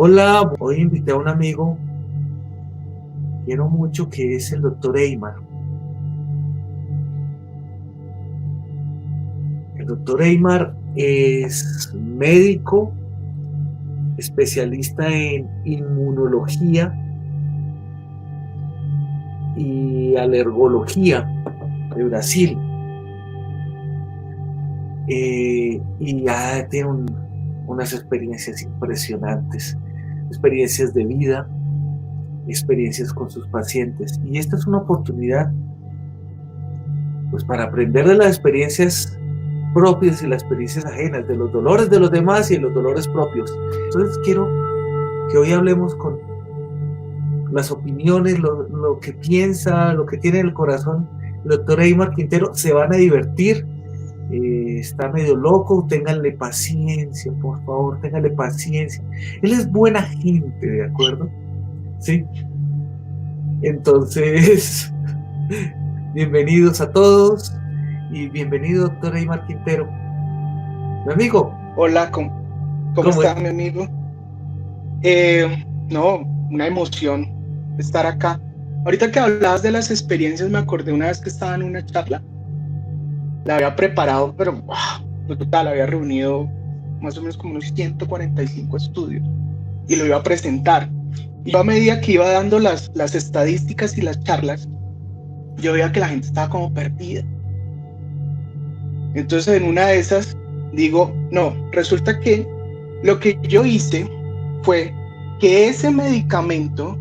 Hola, hoy invité a un amigo, quiero mucho, que es el doctor Eymar. El doctor Eymar es médico, especialista en inmunología y alergología de Brasil. Y ya tiene unas experiencias impresionantes, experiencias de vida, experiencias con sus pacientes. Y esta es una oportunidad pues para aprender de las experiencias propias y las experiencias ajenas, de los dolores de los demás y de los dolores propios. Entonces quiero que hoy hablemos con las opiniones, lo que piensa, lo que tiene en el corazón el doctor Eymar Quintero. Se van a divertir, está medio loco, ténganle paciencia, por favor, ténganle paciencia. Él es buena gente, ¿de acuerdo? Sí. Entonces, bienvenidos a todos y bienvenido, doctor Eymar Quintero. Mi amigo. Hola, ¿cómo está, mi amigo? No, una emoción estar acá. Ahorita que hablabas de las experiencias, me acordé una vez que estaba en una charla. La había preparado, pero total, había reunido más o menos como unos 145 estudios y lo iba a presentar. Y a medida que iba dando las estadísticas y las charlas, yo veía que la gente estaba como perdida. Entonces, en una de esas, digo, no, resulta que lo que yo hice fue que ese medicamento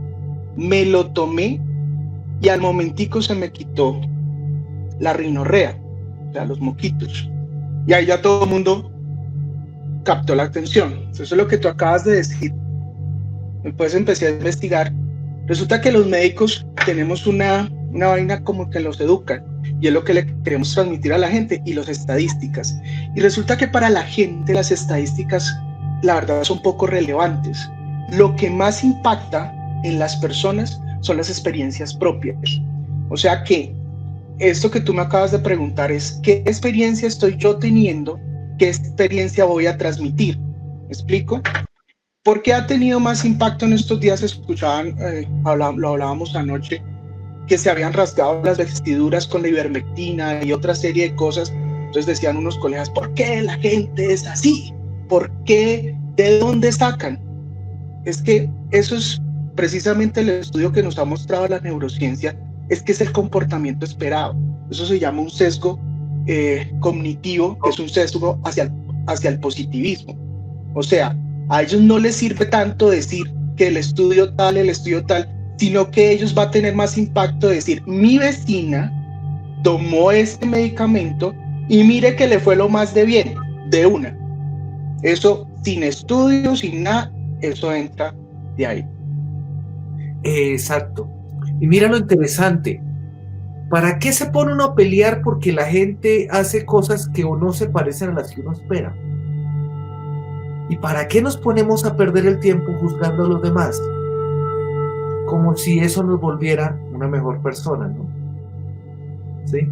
me lo tomé y al momentico se me quitó la rinorrea, o sea, los moquitos. Y ahí ya todo el mundo captó la atención. Eso es lo que tú acabas de decir. Después empecé a investigar. Resulta que los médicos tenemos una vaina como que los educan, y es lo que le queremos transmitir a la gente, y las estadísticas. Y resulta que para la gente las estadísticas, la verdad, son poco relevantes. Lo que más impacta en las personas son las experiencias propias. O sea que esto que tú me acabas de preguntar es, ¿qué experiencia estoy yo teniendo? ¿Qué experiencia voy a transmitir? ¿Me explico? ¿Por qué ha tenido más impacto en estos días? Escuchaban, lo hablábamos anoche, que se habían rasgado las vestiduras con la ivermectina y otra serie de cosas. Entonces decían unos colegas, ¿por qué la gente es así? ¿Por qué? ¿De dónde sacan? Es que eso es precisamente el estudio que nos ha mostrado la neurociencia, es que es el comportamiento esperado. Eso se llama un sesgo cognitivo, que es un sesgo hacia el positivismo. O sea, a ellos no les sirve tanto decir que el estudio tal, sino que ellos va a tener más impacto decir, mi vecina tomó este medicamento y mire que le fue lo más de bien, de una. Eso sin estudio, sin nada, eso entra de ahí. Exacto. Y mira lo interesante. ¿Para qué se pone uno a pelear porque la gente hace cosas que o no se parecen a las que uno espera? ¿Y para qué nos ponemos a perder el tiempo juzgando a los demás? Como si eso nos volviera una mejor persona, ¿no? ¿Sí?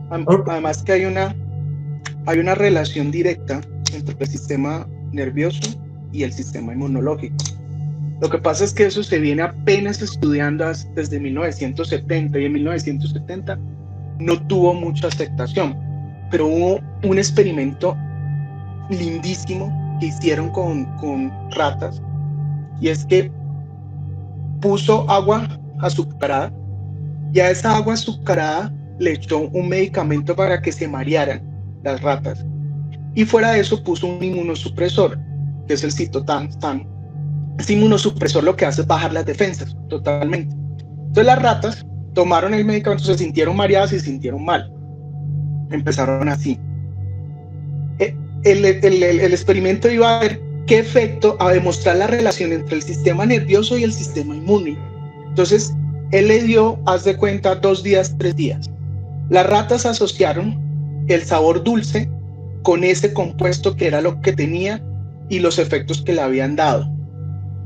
Además que hay una relación directa entre el sistema nervioso y el sistema inmunológico. Lo que pasa es que eso se viene apenas estudiando desde 1970, y en 1970 no tuvo mucha aceptación, pero hubo un experimento lindísimo que hicieron con ratas, y es que puso agua azucarada, y a esa agua azucarada le echó un medicamento para que se marearan las ratas, y fuera de eso puso un inmunosupresor, que es el citalopram. Este inmunosupresor lo que hace es bajar las defensas totalmente. Entonces las ratas tomaron el medicamento, se sintieron mareadas y se sintieron mal. Empezaron así. El experimento iba a ver qué efecto, a demostrar la relación entre el sistema nervioso y el sistema inmune. Entonces, él le dio, haz de cuenta, 2 días, 3 días. Las ratas asociaron el sabor dulce con ese compuesto que era lo que tenía y los efectos que le habían dado.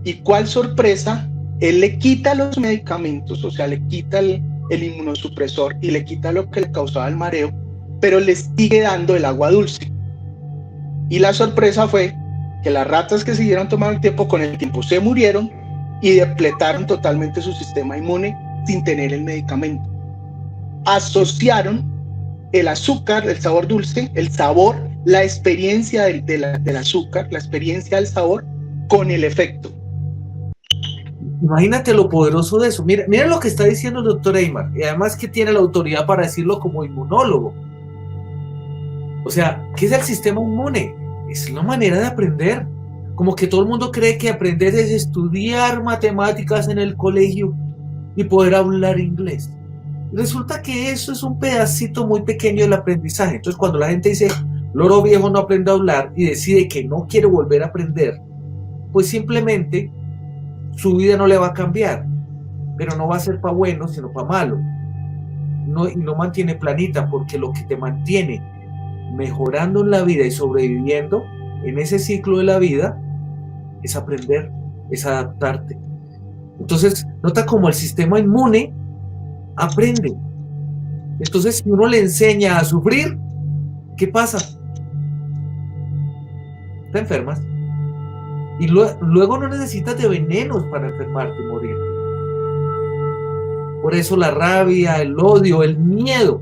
Y cuál sorpresa, él le quita los medicamentos, o sea, le quita el inmunosupresor y le quita lo que le causaba el mareo, pero le sigue dando el agua dulce. Y la sorpresa fue que las ratas que siguieron tomando el tiempo con el tiempo se murieron y depletaron totalmente su sistema inmune sin tener el medicamento. Asociaron el azúcar, el sabor dulce, el sabor, la experiencia del azúcar, la experiencia del sabor con el efecto. Imagínate lo poderoso de eso. Mira lo que está diciendo el doctor Aymar, y además que tiene la autoridad para decirlo como inmunólogo. O sea, ¿qué es el sistema inmune? Es una manera de aprender. Como que todo el mundo cree que aprender es estudiar matemáticas en el colegio y poder hablar inglés. Resulta que eso es un pedacito muy pequeño del aprendizaje. Entonces, cuando la gente dice, loro viejo no aprende a hablar y decide que no quiere volver a aprender, pues simplemente su vida no le va a cambiar, pero no va a ser para bueno, sino para malo. Y no mantiene planita, porque lo que te mantiene mejorando en la vida y sobreviviendo en ese ciclo de la vida es aprender, es adaptarte. Entonces, nota como el sistema inmune aprende. Entonces, si uno le enseña a sufrir, ¿qué pasa? Te enfermas. Y luego no necesitas de venenos para enfermarte y morirte. Por eso la rabia, el odio, el miedo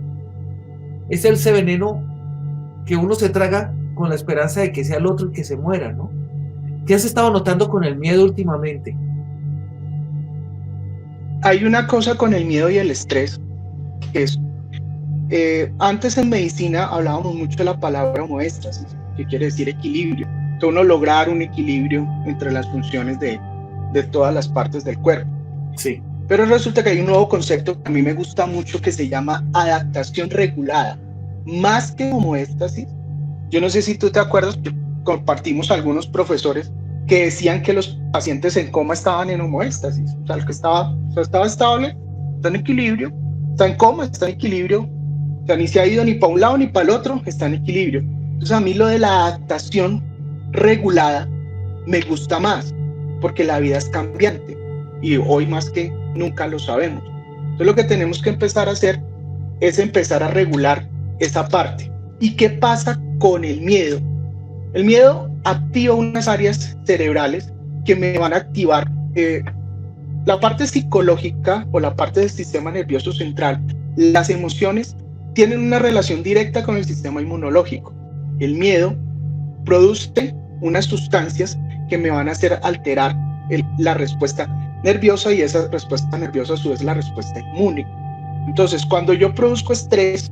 es ese veneno que uno se traga con la esperanza de que sea el otro el que se muera, ¿no? ¿Qué has estado notando con el miedo últimamente? Hay una cosa con el miedo y el estrés, que es, antes en medicina hablábamos mucho de la palabra homeostasis, que quiere decir equilibrio. Que uno lograr un equilibrio entre las funciones de todas las partes del cuerpo. Sí. Pero resulta que hay un nuevo concepto que a mí me gusta mucho que se llama adaptación regulada. Más que homeostasis, yo no sé si tú te acuerdas, compartimos algunos profesores que decían que los pacientes en coma estaban en homeostasis. O sea, el que estaba estable, está en equilibrio, está en coma, está en equilibrio, o sea, ni se ha ido ni para un lado ni para el otro, está en equilibrio. Entonces a mí lo de la adaptación regulada me gusta más, porque la vida es cambiante y hoy más que nunca lo sabemos. Entonces lo que tenemos que empezar a hacer es empezar a regular esa parte. ¿Y qué pasa con el miedo? El miedo activa unas áreas cerebrales que me van a activar la parte psicológica o la parte del sistema nervioso central. Las emociones tienen una relación directa con el sistema inmunológico. El miedo produce unas sustancias que me van a hacer alterar la respuesta nerviosa, y esa respuesta nerviosa a su vez la respuesta inmune. Entonces, cuando yo produzco estrés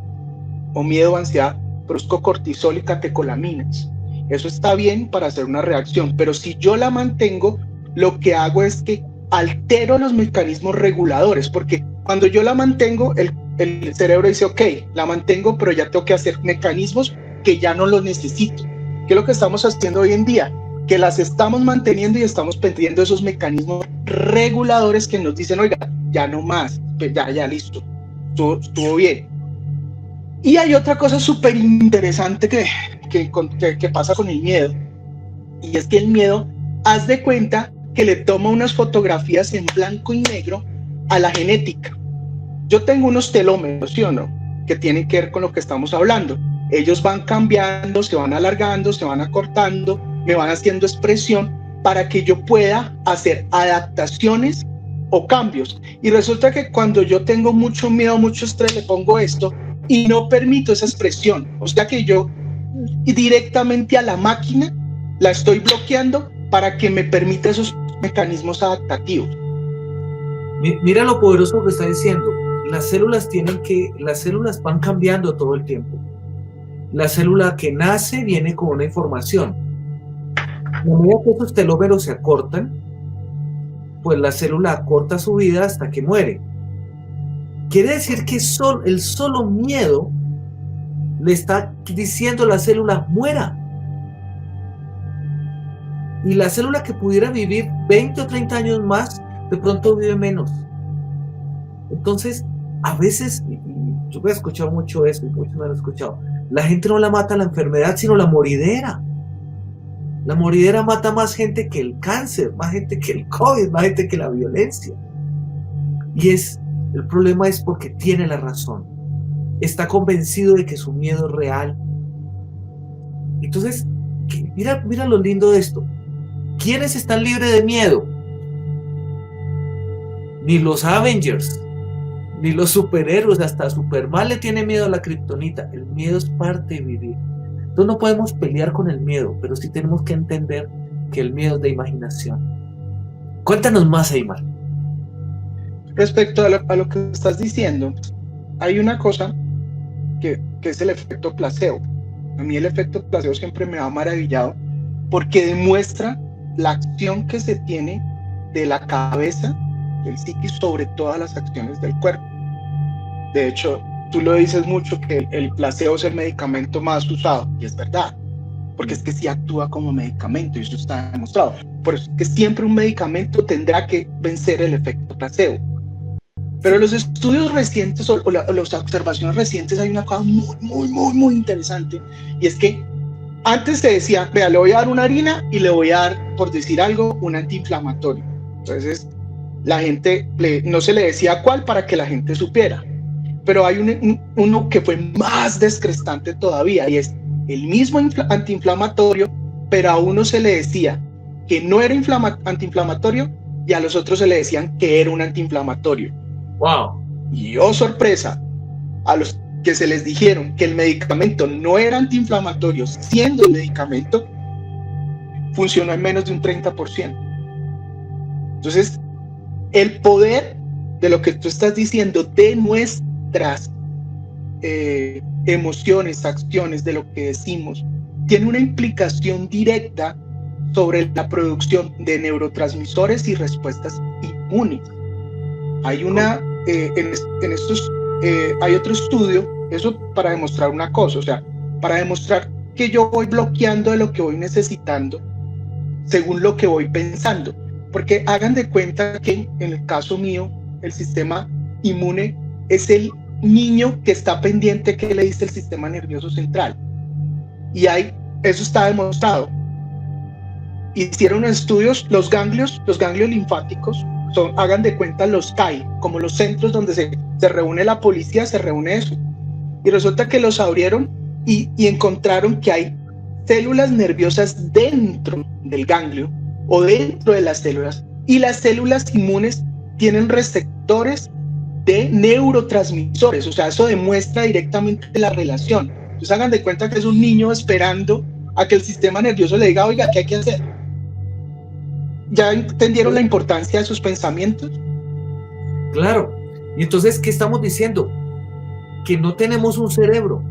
o miedo o ansiedad, produzco cortisol y catecolaminas. Eso está bien para hacer una reacción, pero si yo la mantengo, lo que hago es que altero los mecanismos reguladores, porque cuando yo la mantengo, el cerebro dice, ok, la mantengo, pero ya tengo que hacer mecanismos que ya no los necesito. ¿Qué es lo que estamos haciendo hoy en día? Que las estamos manteniendo y estamos perdiendo esos mecanismos reguladores que nos dicen, oiga, ya no más, ya listo, estuvo bien. Y hay otra cosa súper interesante que pasa con el miedo, y es que el miedo, haz de cuenta que le toma unas fotografías en blanco y negro a la genética. Yo tengo unos telómeros, ¿sí o no?, que tienen que ver con lo que estamos hablando. Ellos van cambiando, se van alargando, se van acortando, me van haciendo expresión para que yo pueda hacer adaptaciones o cambios. Y resulta que cuando yo tengo mucho miedo, mucho estrés, le pongo esto y no permito esa expresión. O sea que yo directamente a la máquina la estoy bloqueando para que me permita esos mecanismos adaptativos. Mira lo poderoso que está diciendo. Las células van cambiando todo el tiempo. La célula que nace viene con una información. A medida que esos telómeros se acortan, pues la célula acorta su vida hasta que muere. Quiere decir que el solo miedo le está diciendo a la célula, muera. Y la célula que pudiera vivir 20 o 30 años más, de pronto vive menos. Entonces, a veces, y yo he escuchado mucho eso, y muchos me han escuchado, la gente no la mata la enfermedad, sino la moridera. La moridera mata más gente que el cáncer, más gente que el COVID, más gente que la violencia. Y el problema es porque tiene la razón. Está convencido de que su miedo es real. Entonces, Mira lo lindo de esto. ¿Quiénes están libres de miedo? Ni los Avengers, ni los superhéroes, hasta Superman le tiene miedo a la kriptonita. El miedo es parte de vivir. Entonces no podemos pelear con el miedo, pero sí tenemos que entender que el miedo es de imaginación. Cuéntanos más, Eymar. Respecto a lo que estás diciendo, hay una cosa que es el efecto placebo. A mí el efecto placebo siempre me ha maravillado porque demuestra la acción que se tiene de la cabeza, del psiquis, sobre todas las acciones del cuerpo. De hecho, tú lo dices mucho que el placebo es el medicamento más usado, y es verdad, porque es que sí actúa como medicamento y eso está demostrado. Por eso es que siempre un medicamento tendrá que vencer el efecto placebo. Pero los estudios recientes o las observaciones recientes, hay una cosa muy interesante, y es que antes se decía, vea, le voy a dar una harina y le voy a dar, por decir algo, un antiinflamatorio. Entonces, la gente no se le decía cuál para que la gente supiera. Pero hay uno que fue más descrestante todavía, y es el mismo antiinflamatorio, pero a uno se le decía que no era antiinflamatorio y a los otros se le decían que era un antiinflamatorio. ¡Wow! Y oh, sorpresa, a los que se les dijeron que el medicamento no era antiinflamatorio, siendo el medicamento, funcionó en menos de un 30%. Entonces, el poder de lo que tú estás diciendo, de nuestras emociones, acciones, de lo que decimos, tiene una implicación directa sobre la producción de neurotransmisores y respuestas inmunes. Hay hay otro estudio, eso para demostrar una cosa, o sea, para demostrar que yo voy bloqueando de lo que voy necesitando según lo que voy pensando. Porque hagan de cuenta que en el caso mío, el sistema inmune es el niño que está pendiente que le dice el sistema nervioso central. Y eso está demostrado. Hicieron estudios, los ganglios linfáticos, hagan de cuenta los CAI, como los centros donde se reúne la policía, se reúne eso. Y resulta que los abrieron y encontraron que hay células nerviosas dentro del ganglio o dentro de las células, y las células inmunes tienen receptores de neurotransmisores. O sea, eso demuestra directamente la relación. Entonces hagan de cuenta que es un niño esperando a que el sistema nervioso le diga, oiga, ¿qué hay que hacer? ¿Ya entendieron la importancia de sus pensamientos? Claro. Y entonces, ¿qué estamos diciendo? Que no tenemos un cerebro.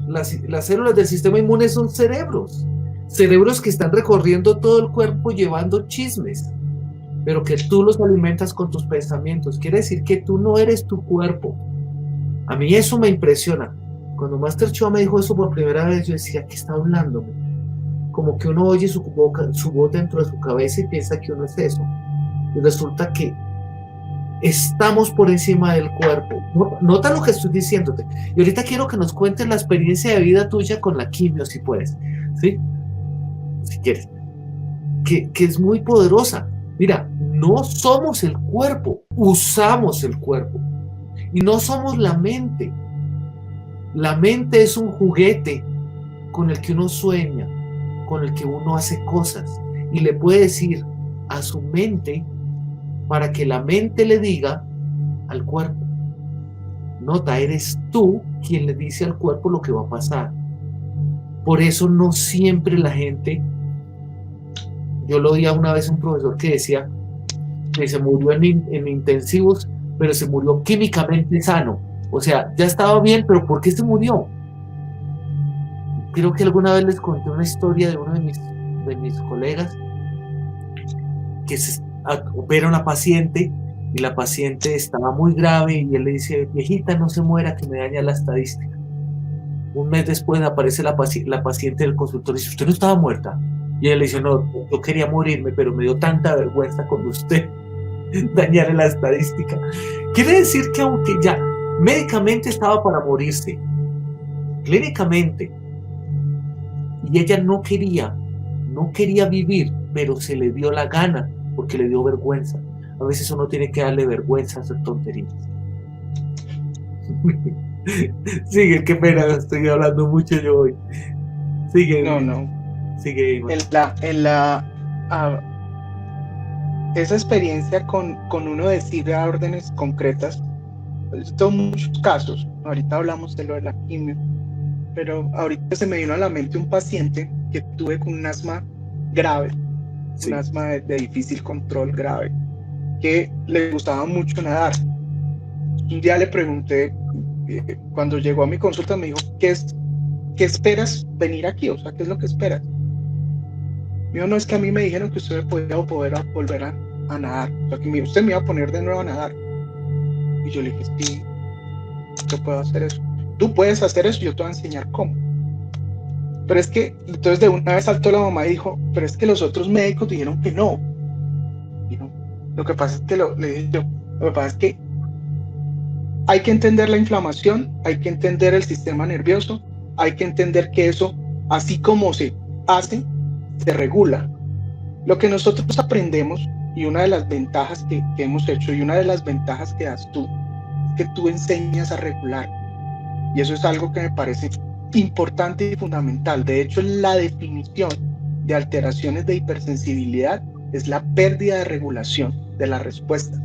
Las células del sistema inmune son cerebros que están recorriendo todo el cuerpo llevando chismes, pero que tú los alimentas con tus pensamientos. Quiere decir que tú no eres tu cuerpo. A mí eso me impresiona. Cuando Master Choa me dijo eso por primera vez, yo decía, ¿qué está hablando? Como que uno oye su voz dentro de su cabeza y piensa que uno es eso. Y resulta que estamos por encima del cuerpo. Nota lo que estoy diciéndote. Y ahorita quiero que nos cuentes la experiencia de vida tuya con la quimio, si puedes, ¿sí? Si quieres. Que es muy poderosa. Mira, no somos el cuerpo, usamos el cuerpo. Y no somos la mente. La mente es un juguete con el que uno sueña, con el que uno hace cosas. Y le puede decir a su mente para que la mente le diga al cuerpo. Nota, eres tú quien le dice al cuerpo lo que va a pasar. Por eso no siempre la gente, yo lo oía una vez un profesor que decía que se murió en intensivos, pero se murió químicamente sano. O sea, ya estaba bien, pero ¿por qué se murió? Creo que alguna vez les conté una historia de uno de mis colegas que opera a una paciente y la paciente estaba muy grave y él le dice, viejita, no se muera, que me daña la estadística. Un mes después aparece la paciente del consultorio y dice, ¿usted no estaba muerta? Y él le dice, no, yo quería morirme, pero me dio tanta vergüenza con usted dañar la estadística. Quiere decir que aunque ya médicamente estaba para morirse, clínicamente, y ella no quería vivir, pero se le dio la gana porque le dio vergüenza. A veces uno tiene que darle vergüenza a hacer tonterías. Sigue, qué pena, estoy hablando mucho yo hoy. No, Sigue, no. sigue, Iván. Ah, esa experiencia con uno decir a órdenes concretas, son muchos casos. Ahorita hablamos de lo de la quimio, pero ahorita se me vino a la mente un paciente que tuve con un asma grave, un Sí, asma de difícil control grave, que le gustaba mucho nadar. Un día le pregunté, cuando llegó a mi consulta, me dijo, ¿qué esperas venir aquí? O sea, ¿qué es lo que esperas? Me dijo, no, es que a mí me dijeron que usted me podía volver a nadar. O sea, que usted me iba a poner de nuevo a nadar. Y yo le dije, sí, yo puedo hacer eso. Tú puedes hacer eso, yo te voy a enseñar cómo. Pero es que, entonces de una vez saltó la mamá y dijo, pero es que los otros médicos dijeron que no. Dijo, lo que pasa es que le dije yo, lo que pasa es que hay que entender la inflamación, hay que entender el sistema nervioso, hay que entender que eso, así como se hace, se regula. Lo que nosotros aprendemos, y una de las ventajas que hemos hecho, y una de las ventajas que das tú, es que tú enseñas a regular. Y eso es algo que me parece importante y fundamental. De hecho, la definición de alteraciones de hipersensibilidad es la pérdida de regulación de la respuesta,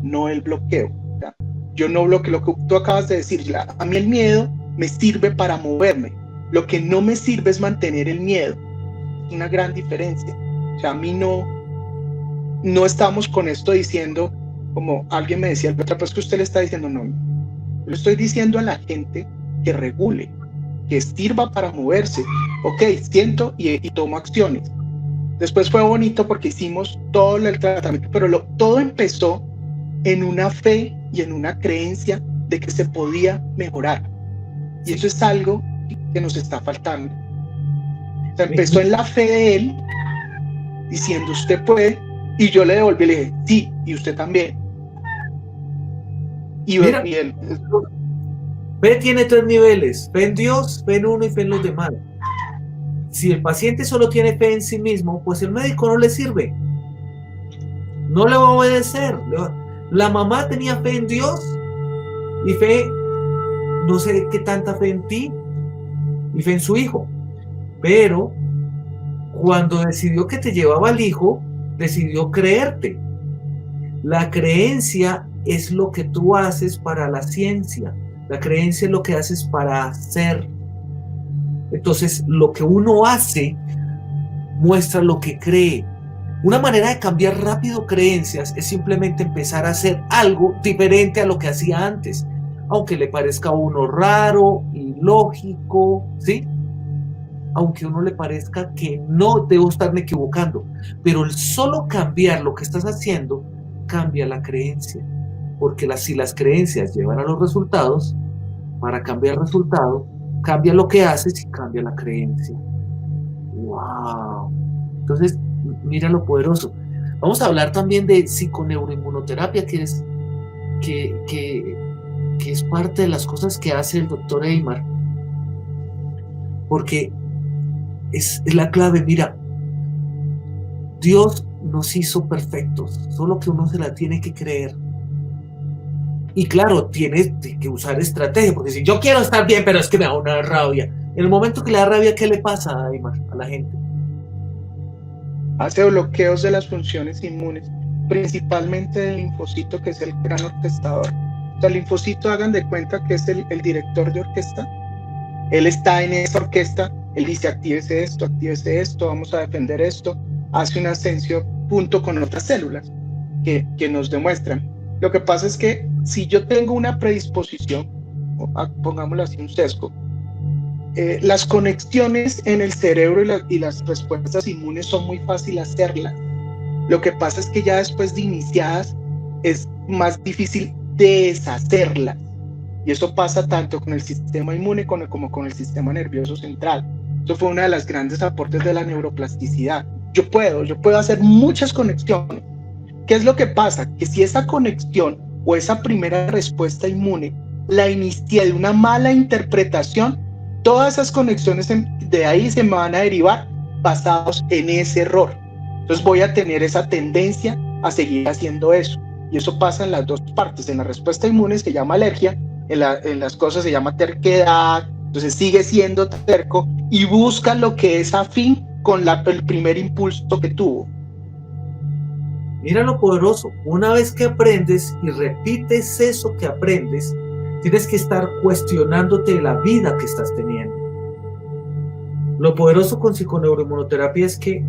no el bloqueo. O sea, yo no bloqueo lo que tú acabas de decir. A mí el miedo me sirve para moverme. Lo que no me sirve es mantener el miedo. Es una gran diferencia. O sea, a mí no estamos con esto diciendo, como alguien me decía, otra vez que usted le está diciendo, no, yo le estoy diciendo a la gente que regule, que sirva para moverse. Ok, siento y tomo acciones. Después fue bonito porque hicimos todo el tratamiento, pero todo empezó en una fe y en una creencia de que se podía mejorar. Y eso es algo que nos está faltando. O sea, empezó en la fe de él, diciendo usted puede, y yo le devolví y le dije, sí, y usted también. Y mira, él, fe tiene 3 niveles: fe en Dios, fe en uno y fe en los demás. Si el paciente solo tiene fe en sí mismo, pues el médico no le sirve, no le va a obedecer. La mamá tenía fe en Dios y fe, no sé qué tanta fe en ti, y fe en su hijo, pero cuando decidió que te llevaba al hijo, decidió creerte. La creencia es lo que tú haces para la ciencia, la creencia es lo que haces para hacer. Entonces, lo que uno hace muestra lo que cree. Una manera de cambiar rápido creencias es simplemente empezar a hacer algo diferente a lo que hacía antes, aunque le parezca a uno raro, ilógico, ¿sí? Aunque a uno le parezca que no debo estarme equivocando, pero el solo cambiar lo que estás haciendo cambia la creencia, porque si las creencias llevan a los resultados, para cambiar el resultado, cambia lo que haces y cambia la creencia. ¡Wow! Entonces, mira lo poderoso. Vamos a hablar también de psiconeuroinmunoterapia, que es parte de las cosas que hace el doctor Eymar, porque es la clave. Mira, Dios nos hizo perfectos, solo que uno se la tiene que creer. Y claro, tienes que usar estrategia, porque si yo quiero estar bien, pero es que me da una rabia. En el momento que le da rabia, ¿qué le pasa, Eymar, a la gente? Hace bloqueos de las funciones inmunes, principalmente del linfocito, que es el gran orquestador. O sea, el linfocito, hagan de cuenta que es el director de orquesta. Él está en esa orquesta, él dice, actívese esto, vamos a defender esto, hace un ascenso junto con otras células que nos demuestran. Lo que pasa es que si yo tengo una predisposición, pongámoslo así, un sesgo, las conexiones en el cerebro y las respuestas inmunes son muy fáciles hacerlas. Lo que pasa es que ya después de iniciadas es más difícil deshacerlas. Y eso pasa tanto con el sistema inmune como con el sistema nervioso central. Eso fue uno de los grandes aportes de la neuroplasticidad. Yo puedo hacer muchas conexiones. ¿Qué es lo que pasa? Que si esa conexión o esa primera respuesta inmune la inicié de una mala interpretación, todas esas conexiones de ahí se me van a derivar basados en ese error. Entonces voy a tener esa tendencia a seguir haciendo eso. Y eso pasa en las dos partes. En la respuesta inmune se llama alergia, en las cosas se llama terquedad. Entonces sigue siendo terco y busca lo que es afín con el primer impulso que tuvo. Mira lo poderoso. Una vez que aprendes y repites eso que aprendes, tienes que estar cuestionándote la vida que estás teniendo. Lo poderoso con psiconeuroinmunoterapia es que,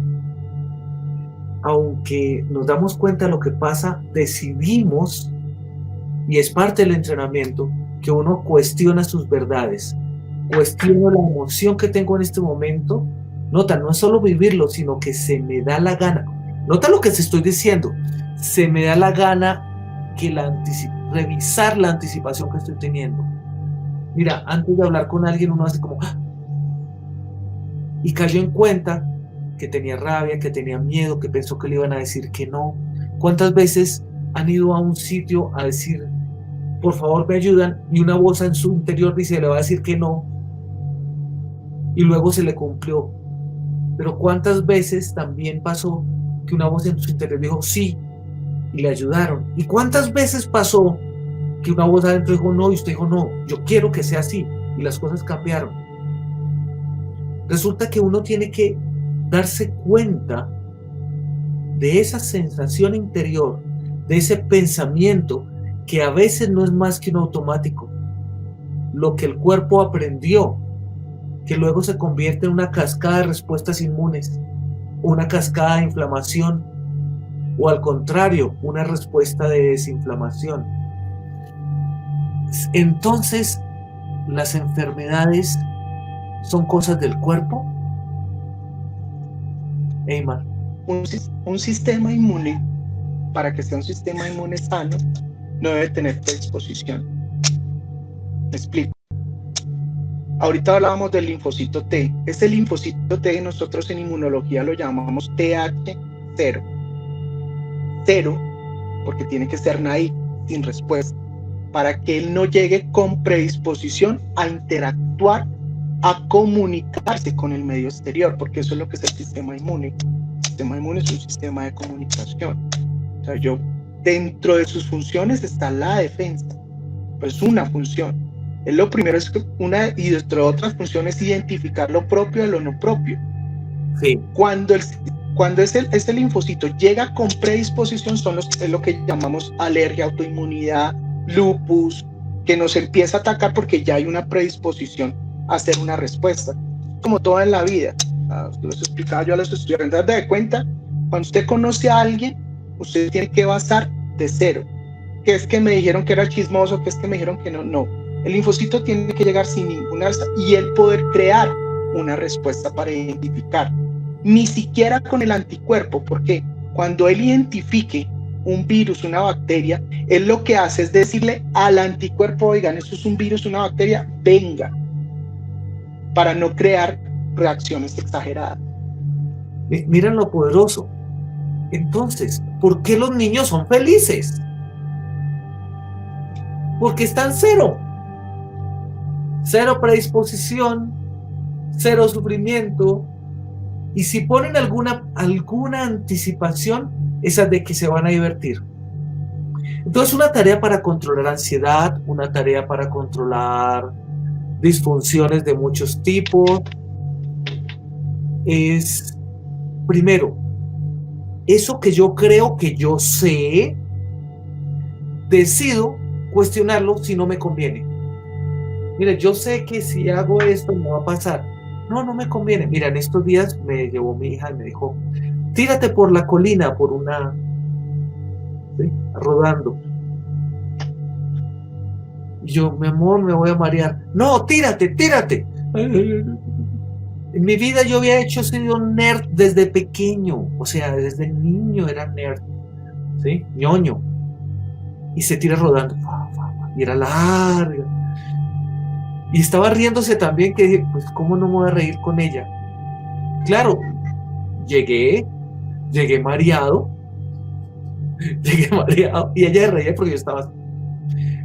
aunque nos damos cuenta de lo que pasa, decidimos, y es parte del entrenamiento, que uno cuestiona sus verdades. Cuestiono la emoción que tengo en este momento. Nota, no es solo vivirlo, sino que se me da la gana. Nota lo que te estoy diciendo. Se me da la gana que revisar la anticipación que estoy teniendo. Mira, antes de hablar con alguien uno hace como... ¡ah! Y cayó en cuenta que tenía rabia, que tenía miedo, que pensó que le iban a decir que no. ¿Cuántas veces han ido a un sitio a decir, por favor me ayudan, y una voz en su interior dice, le va a decir que no, y luego se le cumplió? Pero ¿cuántas veces también pasó que una voz en su interior dijo sí y le ayudaron? ¿Y cuántas veces pasó que una voz adentro dijo no y usted dijo no, yo quiero que sea así, y las cosas cambiaron? Resulta que uno tiene que darse cuenta de esa sensación interior, de ese pensamiento que a veces no es más que un automático, lo que el cuerpo aprendió, que luego se convierte en una cascada de respuestas inmunes, una cascada de inflamación, o al contrario, una respuesta de desinflamación. Entonces, las enfermedades son cosas del cuerpo. Eymar. Un sistema inmune, para que sea un sistema inmune sano, no debe tener predisposición. Me explico. Ahorita hablábamos del linfocito T. Ese linfocito T nosotros en inmunología lo llamamos TH0. 0, porque tiene que ser naive, sin respuesta, para que él no llegue con predisposición a interactuar, a comunicarse con el medio exterior, porque eso es lo que es el sistema inmune. El sistema inmune es un sistema de comunicación. O sea, dentro de sus funciones está la defensa, pues una función. Es lo primero, es que y dentro de otras funciones identificar lo propio de lo no propio. Sí. Cuando este linfocito llega con predisposición, es lo que llamamos alergia, autoinmunidad, lupus, que nos empieza a atacar porque ya hay una predisposición a hacer una respuesta. Como todo en la vida, los explicaba yo a los estudiantes, de cuenta, cuando usted conoce a alguien, usted tiene que basar de cero. ¿Qué es que me dijeron que era chismoso? ¿Qué es que me dijeron que no? No. El linfocito tiene que llegar sin ninguna y él poder crear una respuesta para identificar. Ni siquiera con el anticuerpo, porque cuando él identifique un virus, una bacteria, él lo que hace es decirle al anticuerpo, oigan, eso es un virus, una bacteria, venga, para no crear reacciones exageradas. Miren lo poderoso. Entonces, ¿por qué los niños son felices? Porque están cero predisposición, cero sufrimiento, y si ponen alguna anticipación, esa de que se van a divertir. Entonces, una tarea para controlar ansiedad, una tarea para controlar disfunciones de muchos tipos, es, primero, eso que yo creo que yo sé, decido cuestionarlo si no me conviene. Mire, yo sé que si hago esto me va a pasar. No me conviene. Mira, en estos días me llevó mi hija y me dijo, tírate por la colina, por una... ¿sí? Rodando. Y yo, mi amor, me voy a marear. No, tírate. En mi vida yo había sido nerd desde pequeño. O sea, desde niño era nerd. ¿Sí? Ñoño. Y se tira rodando. Y era larga. Y estaba riéndose también, que dije, pues ¿cómo no me voy a reír con ella? Claro, llegué mareado, y ella reía porque yo estaba así.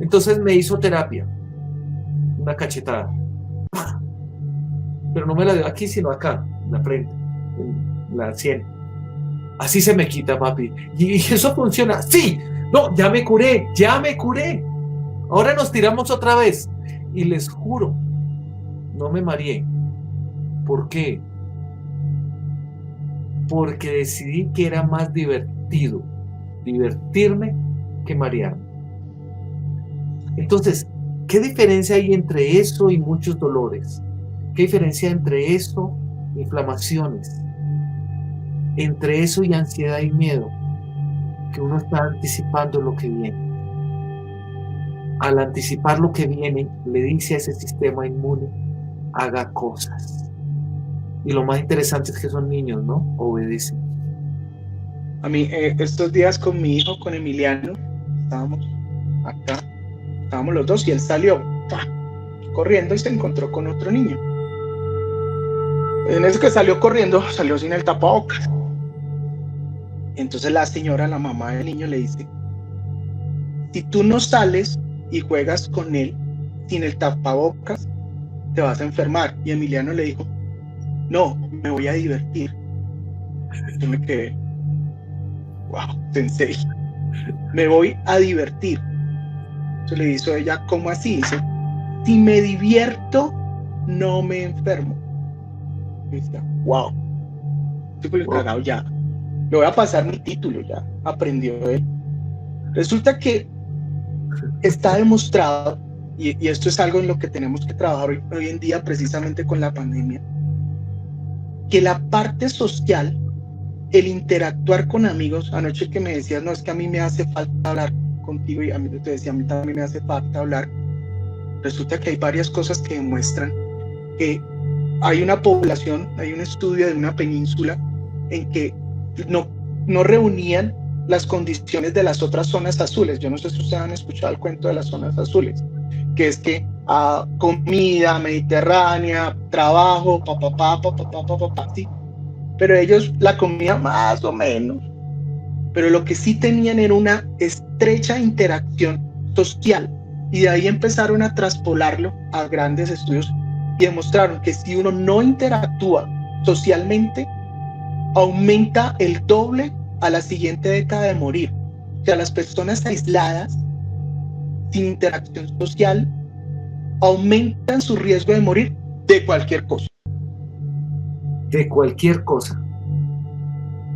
Entonces me hizo terapia, una cachetada, pero no me la dio aquí, sino acá, en la frente, en la sien. Así se me quita, papi. Y eso funciona. Sí, no, ya me curé. Ahora nos tiramos otra vez. Y les juro, no me mareé. ¿Por qué? Porque decidí que era más divertido divertirme que marearme. Entonces, ¿qué diferencia hay entre eso y muchos dolores? ¿Qué diferencia entre eso e inflamaciones? Entre eso y ansiedad y miedo, que uno está anticipando lo que viene. Al anticipar lo que viene, le dice a ese sistema inmune, haga cosas. Y lo más interesante es que son niños, ¿no? Obedecen. A mí, estos días con mi hijo, con Emiliano, estábamos acá, estábamos los dos y él salió corriendo y se encontró con otro niño. En ese que salió corriendo, salió sin el tapabocas. Entonces la señora, la mamá del niño, le dice, si tú no sales y juegas con él sin el tapabocas, te vas a enfermar. Y Emiliano le dijo, no, me voy a divertir. Yo me quedé, wow, sensei, me voy a divertir. Entonces le hizo ella, ¿cómo así? Dice, si me divierto, no me enfermo. Y decía, wow, estoy cagado ya. Le voy a pasar mi título, ya aprendió él. Resulta que está demostrado, y esto es algo en lo que tenemos que trabajar hoy en día, precisamente con la pandemia, que la parte social, el interactuar con amigos, anoche que me decías, no, es que a mí me hace falta hablar contigo, y a mí te decía, a mí también me hace falta hablar. Resulta que hay varias cosas que demuestran que hay una población, hay un estudio de una península en que no reunían las condiciones de las otras zonas azules. Yo no sé si ustedes han escuchado el cuento de las zonas azules, que es que comida mediterránea, trabajo, sí. Pero ellos la comida más o menos. Pero lo que sí tenían era una estrecha interacción social, y de ahí empezaron a traspolarlo a grandes estudios y demostraron que si uno no interactúa socialmente, aumenta el doble a la siguiente década de morir. O sea, las personas aisladas, sin interacción social, aumentan su riesgo de morir de cualquier cosa. De cualquier cosa.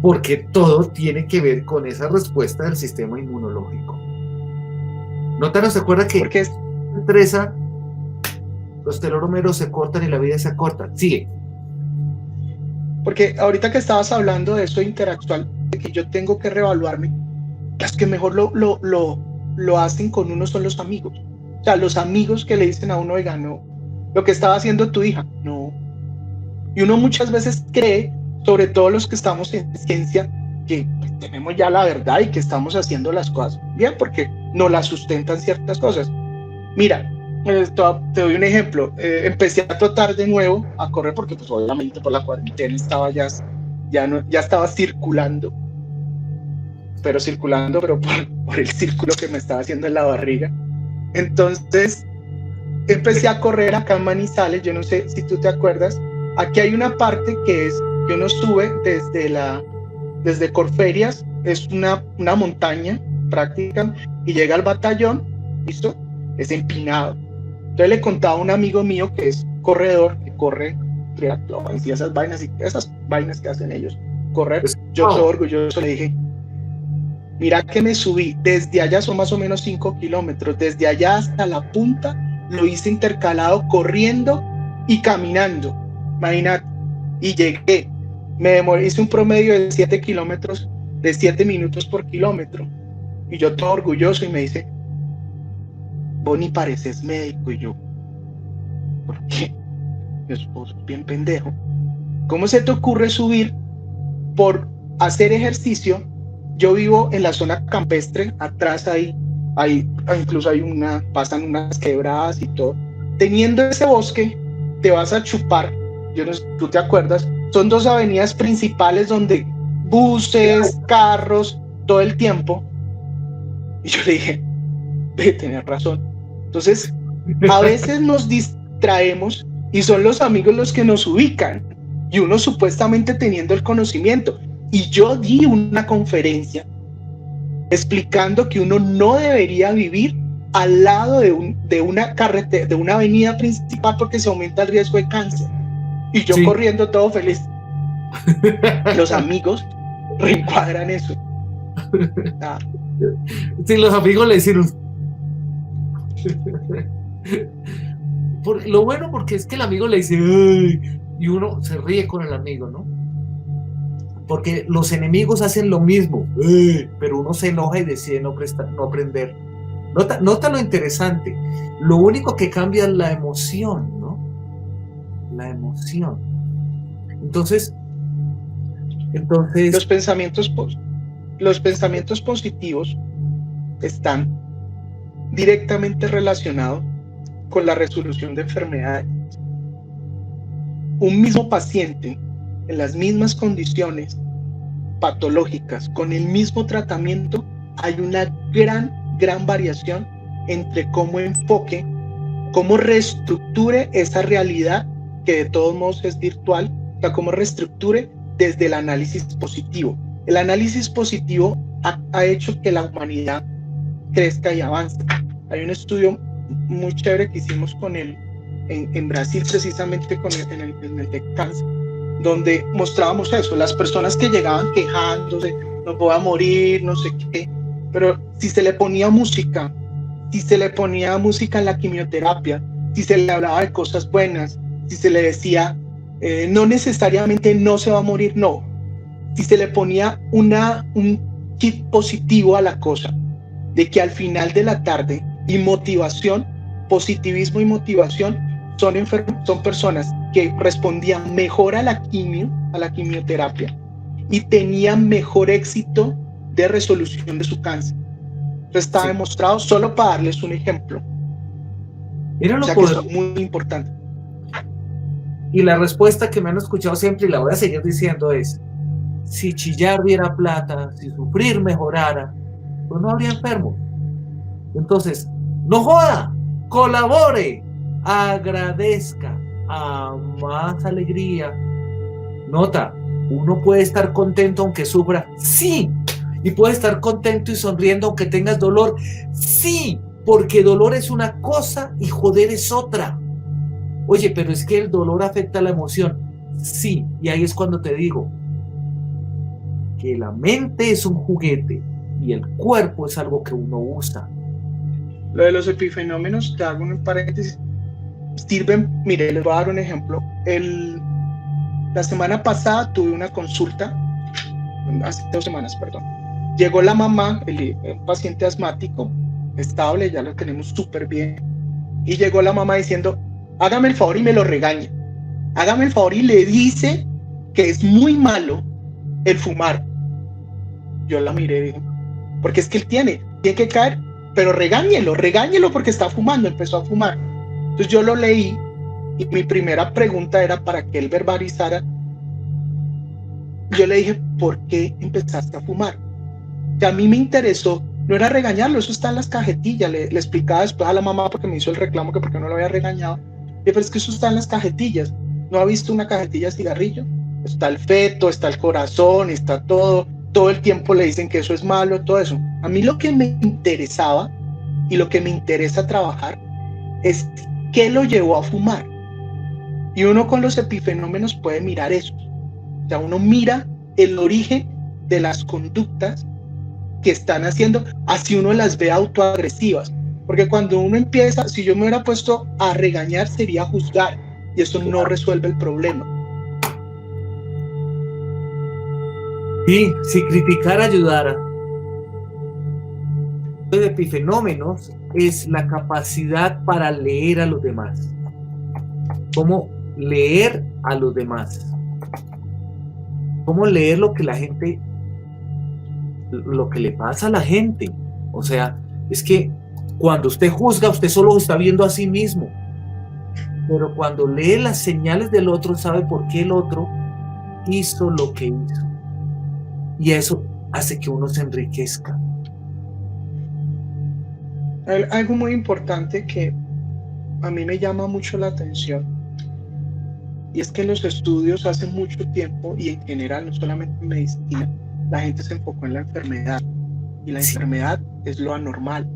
Porque todo tiene que ver con esa respuesta del sistema inmunológico. ¿No te acuerdas que porque entre esa, los telómeros se cortan y la vida se acorta? Sigue. Porque ahorita que estabas hablando de eso interactual, de que yo tengo que reevaluarme, las que mejor lo hacen con uno son los amigos. O sea, los amigos que le dicen a uno, oiga, no, lo que estaba haciendo tu hija, no. Y uno muchas veces cree, sobre todo los que estamos en ciencia, que pues, tenemos ya la verdad y que estamos haciendo las cosas bien, porque nos las sustentan ciertas cosas. Mira, te doy un ejemplo. Empecé a trotar de nuevo, a correr, porque pues obviamente por la cuarentena estaba ya estaba circulando, pero por el círculo que me estaba haciendo en la barriga. Entonces empecé a correr acá en Manizales. Yo no sé si tú te acuerdas, aquí hay una parte que es que uno sube desde Corferias, es una montaña práctica, y llega al batallón, ¿listo? Es empinado. Entonces le contaba a un amigo mío que es corredor, que corre triatlón y esas vainas que hacen ellos, correr. Yo soy orgulloso, le dije, mira que me subí, desde allá son más o menos 5 kilómetros, desde allá hasta la punta, lo hice intercalado corriendo y caminando, imagínate, y llegué, me demoré, hice un promedio de 7 kilómetros, de 7 minutos por kilómetro, y yo todo orgulloso, y me dice, vos ni pareces médico. Y yo, ¿por qué? Mi esposo, bien pendejo. ¿Cómo se te ocurre subir por hacer ejercicio? Yo vivo en la zona campestre, atrás hay incluso pasan unas quebradas y todo. Teniendo ese bosque, te vas a chupar, yo no sé, tú te acuerdas, son 2 avenidas principales donde buses, carros, todo el tiempo. Y yo le dije, tener razón. Entonces, a veces nos distraemos y son los amigos los que nos ubican, y uno supuestamente teniendo el conocimiento. Y yo di una conferencia explicando que uno no debería vivir al lado de una carretera, de una avenida principal, porque se aumenta el riesgo de cáncer. Y yo Sí. corriendo todo feliz. Los amigos reencuadran eso. Ah, Sí, los amigos le hicieron. Lo bueno porque es que el amigo le dice, "Ay", y uno se ríe con el amigo, ¿no? Porque los enemigos hacen lo mismo, "Ay", pero uno se enoja y decide no aprender. Nota lo interesante. Lo único que cambia es la emoción, ¿no? La emoción. Entonces, los pensamientos positivos están directamente relacionados con la resolución de enfermedades. Un mismo paciente en las mismas condiciones patológicas, con el mismo tratamiento, hay una gran variación entre cómo enfoque, cómo reestructure esa realidad que de todos modos es virtual, o sea, cómo reestructure desde el análisis positivo. El análisis positivo ha hecho que la humanidad crezca y avance. Hay un estudio muy chévere que hicimos con él en Brasil, precisamente en el de cáncer, donde mostrábamos eso, las personas que llegaban quejándose, no voy a morir, no sé qué, pero si se le ponía música en la quimioterapia, si se le hablaba de cosas buenas, si se le decía, no necesariamente no se va a morir, no, si se le ponía un chip positivo a la cosa, de que al final de la tarde, y motivación, positivismo y motivación, son personas que respondían mejor a la quimioterapia, y tenían mejor éxito de resolución de su cáncer. Entonces está demostrado, solo para darles un ejemplo. Mira lo o sea que eso es muy importante. Y la respuesta que me han escuchado siempre, y la voy a seguir diciendo, es: si chillar diera plata, si sufrir mejorara, pues no habría enfermos. Entonces, no joda, colabore, agradezca, a más alegría. Nota, uno puede estar contento aunque sufra, sí, y puede estar contento y sonriendo aunque tengas dolor, sí, porque dolor es una cosa y joder es otra. Oye, pero es que el dolor afecta la emoción, sí, y ahí es cuando te digo que la mente es un juguete y el cuerpo es algo que uno usa. Lo de los epifenómenos, te hago un paréntesis, sirven, mire, les voy a dar un ejemplo. La semana pasada tuve una consulta, hace 2 semanas, perdón. Llegó la mamá, el paciente asmático, estable, ya lo tenemos súper bien, y llegó la mamá diciendo, hágame el favor y me lo regaña. Hágame el favor y le dice que es muy malo el fumar. Yo la miré y dije, porque es que él tiene que caer, pero regáñelo porque está fumando, empezó a fumar. Entonces yo lo leí y mi primera pregunta era para que él verbalizara. Yo le dije, ¿por qué empezaste a fumar? Que a mí me interesó, no era regañarlo, eso está en las cajetillas. Le explicaba después a la mamá, porque me hizo el reclamo que por qué no lo había regañado. Pero es que eso está en las cajetillas. ¿No ha visto una cajetilla de cigarrillo? Está el feto, está el corazón, está todo el tiempo le dicen que eso es malo, todo eso. A mí lo que me interesaba y lo que me interesa trabajar es qué lo llevó a fumar. Y uno con los epifenómenos puede mirar eso. O sea, uno mira el origen de las conductas que están haciendo, así uno las ve autoagresivas. Porque cuando uno empieza, si yo me hubiera puesto a regañar, sería juzgar, y eso no resuelve el problema. Sí, si criticar ayudara. De epifenómenos es la capacidad para leer a los demás. ¿Cómo leer a los demás? ¿Cómo leer lo que la gente, lo que le pasa a la gente? O sea, es que cuando usted juzga, usted solo está viendo a sí mismo. Pero cuando lee las señales del otro, sabe por qué el otro hizo lo que hizo. Y eso hace que uno se enriquezca. Algo muy importante que a mí me llama mucho la atención, y es que en los estudios hace mucho tiempo, y en general, no solamente en medicina, la gente se enfocó en la enfermedad, y la enfermedad es lo anormal.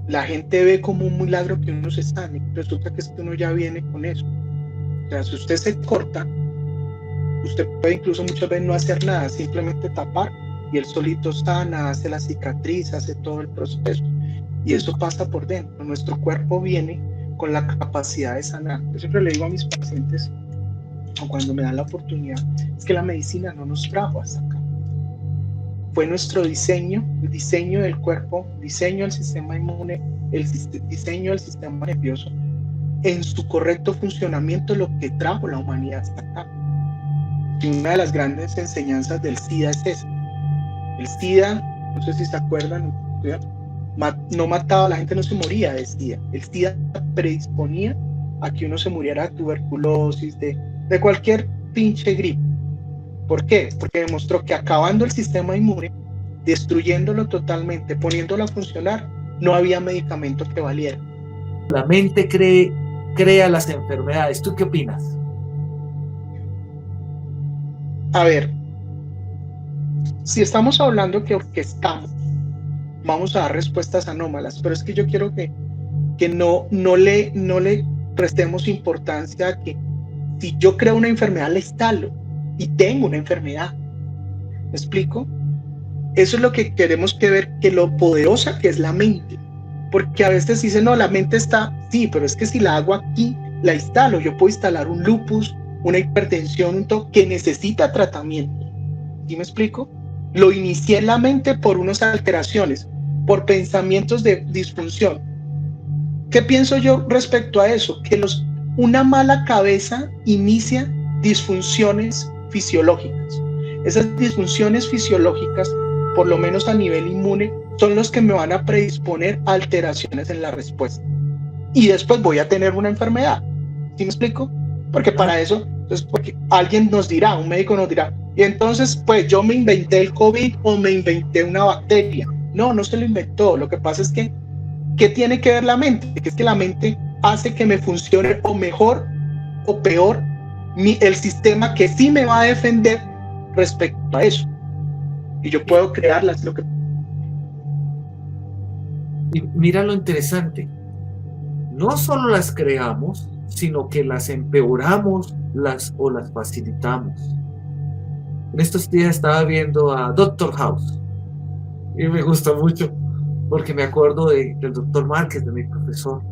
la gente ve como un milagro que uno se sane. Resulta que es que uno ya viene con eso. O sea, si usted se corta, usted puede incluso muchas veces no hacer nada, simplemente tapar, y él solito sana, hace la cicatriz, hace todo el proceso. Y eso pasa por dentro. Nuestro cuerpo viene con la capacidad de sanar. Yo siempre le digo a mis pacientes, o cuando me dan la oportunidad, es que la medicina no nos trajo hasta acá. Fue nuestro diseño, el diseño del cuerpo, el diseño del sistema inmune, el diseño del sistema nervioso, en su correcto funcionamiento, lo que trajo la humanidad hasta acá. Y una de las grandes enseñanzas del SIDA es esa. El SIDA, no sé si se acuerdan, no mataba, la gente no se moría de SIDA. El SIDA predisponía a que uno se muriera de tuberculosis, de cualquier pinche gripe. ¿Por qué? Porque demostró que acabando el sistema inmune, destruyéndolo totalmente, poniéndolo a funcionar, no había medicamento que valiera. La mente crea las enfermedades. ¿Tú qué opinas? A ver, si estamos hablando que orquestamos, vamos a dar respuestas anómalas, pero es que yo quiero que no le prestemos importancia a que si yo creo una enfermedad, la instalo y tengo una enfermedad. ¿Me explico? Eso es lo que queremos que ver, que lo poderosa que es la mente. Porque a veces dicen, no, la mente está, sí, pero es que si la hago aquí, la instalo. Yo puedo instalar un lupus, una hipertensión, un TOC que necesita tratamiento. ¿Sí me explico? Lo inicié en la mente por unas alteraciones, por pensamientos de disfunción. ¿Qué pienso yo respecto a eso? Que una mala cabeza inicia disfunciones fisiológicas. Esas disfunciones fisiológicas, por lo menos a nivel inmune, son los que me van a predisponer a alteraciones en la respuesta. Y después voy a tener una enfermedad. ¿Sí me explico? Porque para eso, entonces, porque alguien nos dirá, un médico nos dirá, y entonces, pues yo me inventé el COVID o me inventé una bacteria. No, no se lo inventó. Lo que pasa es que, ¿qué tiene que ver la mente? Que es que la mente hace que me funcione o mejor o peor el sistema que sí me va a defender respecto a eso. Y yo puedo crearlas. Y mira lo interesante. No solo las creamos, sino que las empeoramos o las facilitamos. En estos días estaba viendo a Doctor House y me gusta mucho porque me acuerdo del doctor Márquez, de mi profesor,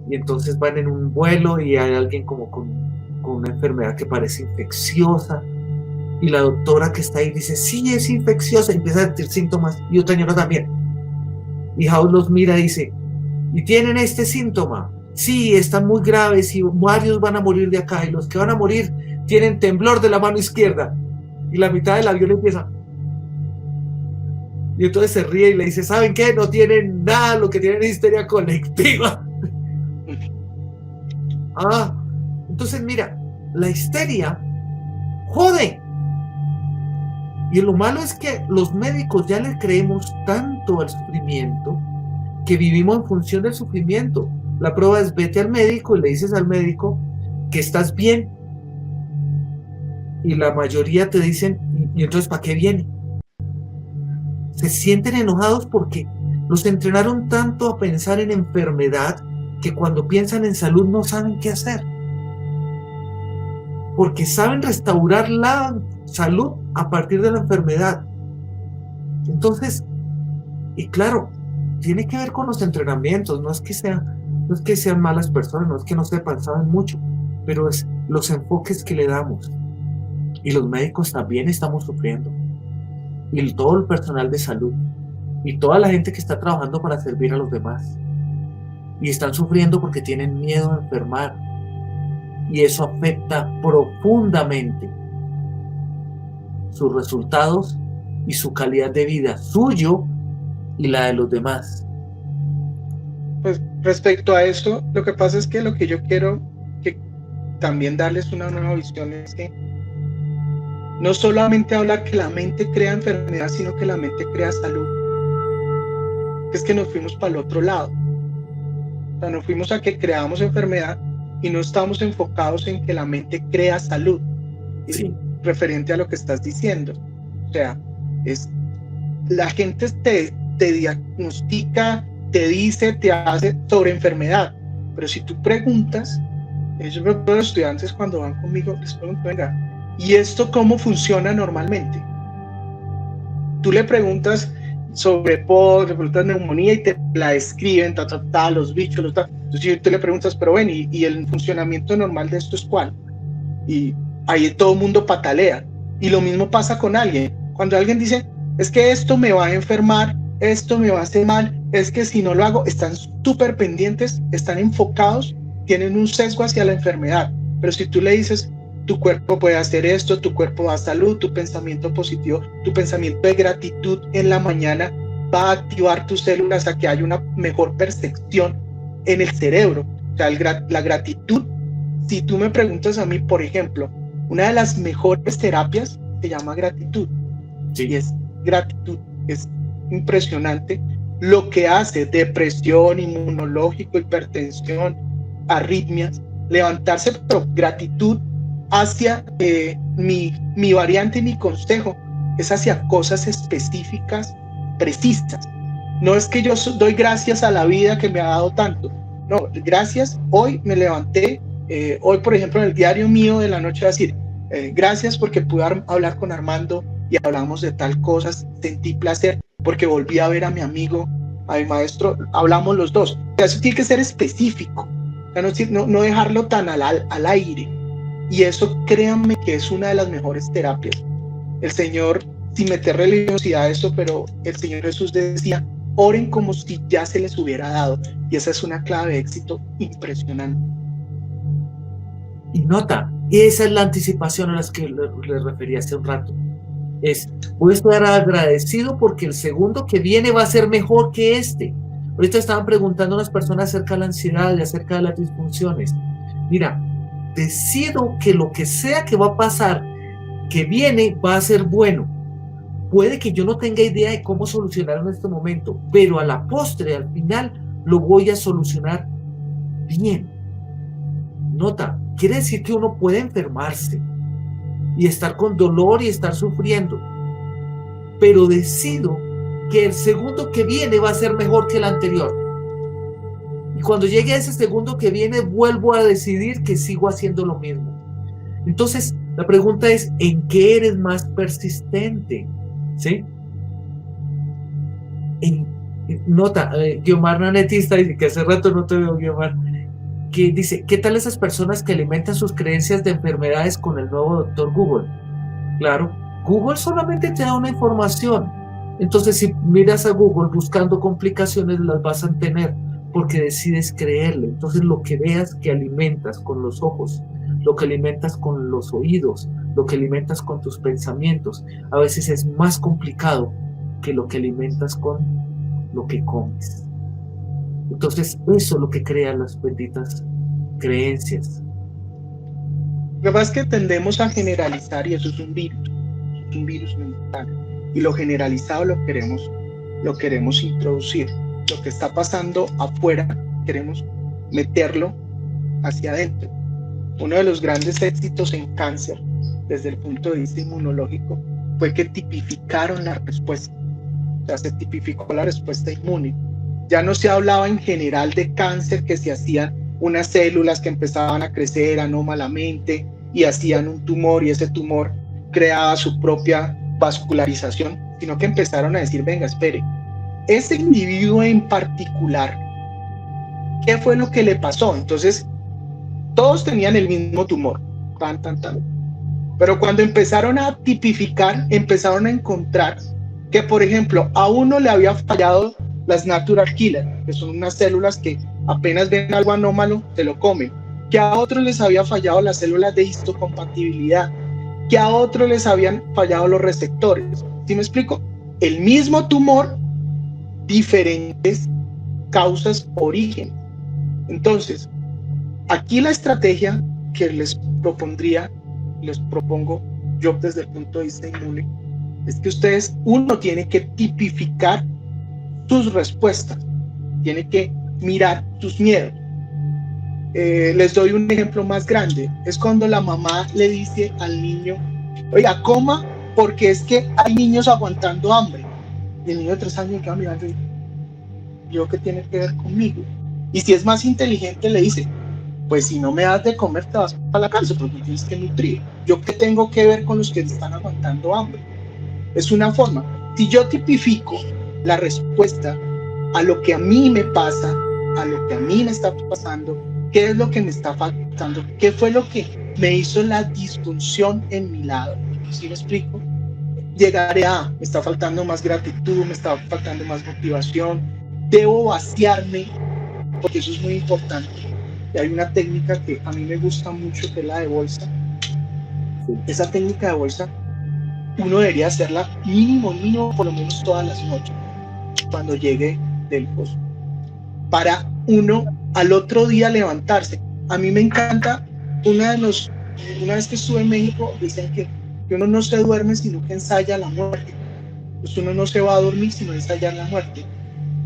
y entonces van en un vuelo y hay alguien como con una enfermedad que parece infecciosa y la doctora que está ahí dice, sí, es infecciosa, y empieza a sentir síntomas y otra señora también, y House los mira y dice, ¿y tienen este síntoma? Sí, están muy graves y varios van a morir de acá, y los que van a morir tienen temblor de la mano izquierda, y la mitad del avión empieza. Y entonces se ríe y le dice, ¿saben qué? No tienen nada, lo que tienen es histeria colectiva. Entonces mira, la histeria jode. Y lo malo es que los médicos ya le creemos tanto al sufrimiento que vivimos en función del sufrimiento. La prueba es vete al médico y le dices al médico que estás bien. Y la mayoría te dicen, ¿y entonces para qué viene? Se sienten enojados porque los entrenaron tanto a pensar en enfermedad que cuando piensan en salud no saben qué hacer. Porque saben restaurar la salud a partir de la enfermedad. Entonces, y claro, tiene que ver con los entrenamientos, no es que sean malas personas, no es que no sepan, saben mucho, pero es los enfoques que le damos. Y los médicos también estamos sufriendo. Y todo el personal de salud. Y toda la gente que está trabajando para servir a los demás. Y están sufriendo porque tienen miedo a enfermar. Y eso afecta profundamente sus resultados y su calidad de vida, suyo y la de los demás. Pues respecto a eso, lo que pasa es que lo que yo quiero que también darles una nueva visión es que no solamente habla que la mente crea enfermedad, sino que la mente crea salud. Es que nos fuimos para el otro lado. O sea, nos fuimos a que creamos enfermedad y no estamos enfocados en que la mente crea salud. Sí. Referente a lo que estás diciendo. O sea, la gente te diagnostica te dice, te hace sobre enfermedad. Pero si tú preguntas, yo me acuerdo de los estudiantes cuando van conmigo, les pregunto, venga, ¿y esto cómo funciona normalmente? Tú le preguntas sobre POD, le preguntas neumonía y te la describen, los bichos, entonces tú le preguntas, pero ven, ¿y el funcionamiento normal de esto es cuál? Y ahí todo el mundo patalea. Y lo mismo pasa con alguien. Cuando alguien dice, es que esto me va a enfermar, esto me va a hacer mal, es que si no lo hago, están súper pendientes, están enfocados, tienen un sesgo hacia la enfermedad. Pero si tú le dices, tu cuerpo puede hacer esto, tu cuerpo da salud, tu pensamiento positivo, tu pensamiento de gratitud en la mañana va a activar tus células a que haya una mejor percepción en el cerebro. O sea, la gratitud, si tú me preguntas a mí, por ejemplo, una de las mejores terapias se llama gratitud. Sí. Y es gratitud, es impresionante lo que hace: depresión, inmunológico, hipertensión, arritmias, levantarse, pero gratitud hacia mi variante y mi consejo es hacia cosas específicas, precisas. No es que yo doy gracias a la vida que me ha dado tanto, no, gracias, hoy me levanté, hoy por ejemplo en el diario mío de la noche decir, gracias porque pude hablar con Armando y hablamos de tal cosas, sentí placer porque volví a ver a mi amigo, a mi maestro, hablamos los dos. O sea, eso tiene que ser específico, o sea, no dejarlo tan al aire. Y eso, créanme que es una de las mejores terapias. El Señor, sin meter religiosidad a esto, pero el Señor Jesús decía, oren como si ya se les hubiera dado. Y esa es una clave de éxito impresionante. Y nota, esa es la anticipación a la que les refería hace un rato. Voy a estar agradecido porque el segundo que viene va a ser mejor que este. Ahorita estaban preguntando a unas personas acerca de la ansiedad y acerca de las disfunciones. Mira, decido que lo que sea que va a pasar, que viene, va a ser bueno. Puede que yo no tenga idea de cómo solucionarlo en este momento, pero a la postre, al final, lo voy a solucionar bien. Nota, quiere decir que uno puede enfermarse y estar con dolor y estar sufriendo, pero decido que el segundo que viene va a ser mejor que el anterior. Y cuando llegue a ese segundo que viene, vuelvo a decidir que sigo haciendo lo mismo. Entonces, la pregunta es, ¿en qué eres más persistente? ¿Sí? Nota, Guiomar Nanetista dice que hace rato no te veo, Guiomar, que dice, ¿qué tal esas personas que alimentan sus creencias de enfermedades con el nuevo doctor Google? Claro, Google solamente te da una información. Entonces, si miras a Google buscando complicaciones, las vas a tener, porque decides creerle. Entonces lo que veas que alimentas con los ojos, lo que alimentas con los oídos, lo que alimentas con tus pensamientos, a veces es más complicado que lo que alimentas con lo que comes. Entonces eso es lo que crea las benditas creencias. Lo que pasa es que tendemos a generalizar y eso es un virus mental. Y lo generalizado lo queremos introducir. Lo que está pasando afuera, queremos meterlo hacia adentro. Uno de los grandes éxitos en cáncer, desde el punto de vista inmunológico, fue que tipificaron la respuesta. O sea, se tipificó la respuesta inmune. Ya no se hablaba en general de cáncer, que se hacían unas células que empezaban a crecer anómalamente y hacían un tumor y ese tumor creaba su propia vascularización, sino que empezaron a decir, venga, espere, ese individuo en particular, ¿qué fue lo que le pasó? Entonces, todos tenían el mismo tumor, pero cuando empezaron a tipificar, empezaron a encontrar que, por ejemplo, a uno le había fallado las natural killer, que son unas células que apenas ven algo anómalo, se lo comen, que a otros les había fallado las células de histocompatibilidad, que a otros les habían fallado los receptores. ¿Sí me explico? El mismo tumor, diferentes causas, origen. Entonces, aquí la estrategia que les propongo yo desde el punto de vista inmune, es que uno tiene que tipificar sus respuestas, tiene que mirar sus miedos. Les doy un ejemplo más grande, es cuando la mamá le dice al niño, oiga, coma, porque es que hay niños aguantando hambre, y el niño de 3 años queda mirando y ¿Yo qué tiene que ver conmigo? Y si es más inteligente, le dice, pues si no me das de comer, te vas para la cárcel, porque me tienes que nutrir. ¿Yo qué tengo que ver con los que están aguantando hambre? Es una forma. Si yo tipifico la respuesta a lo que a mí me pasa, a lo que a mí me está pasando, qué es lo que me está faltando, qué fue lo que me hizo la disfunción en mi lado, ¿sí me explico? Llegaré a, me está faltando más gratitud, me está faltando más motivación, debo vaciarme, porque eso es muy importante. Y hay una técnica que a mí me gusta mucho, que es la de bolsa. Esa técnica de bolsa, uno debería hacerla mínimo, por lo menos todas las noches, cuando llegue del pozo, para uno al otro día levantarse. A mí me encanta, una vez que estuve en México, dicen que uno no se duerme, sino que ensaya la muerte. Pues uno no se va a dormir, sino ensayar la muerte.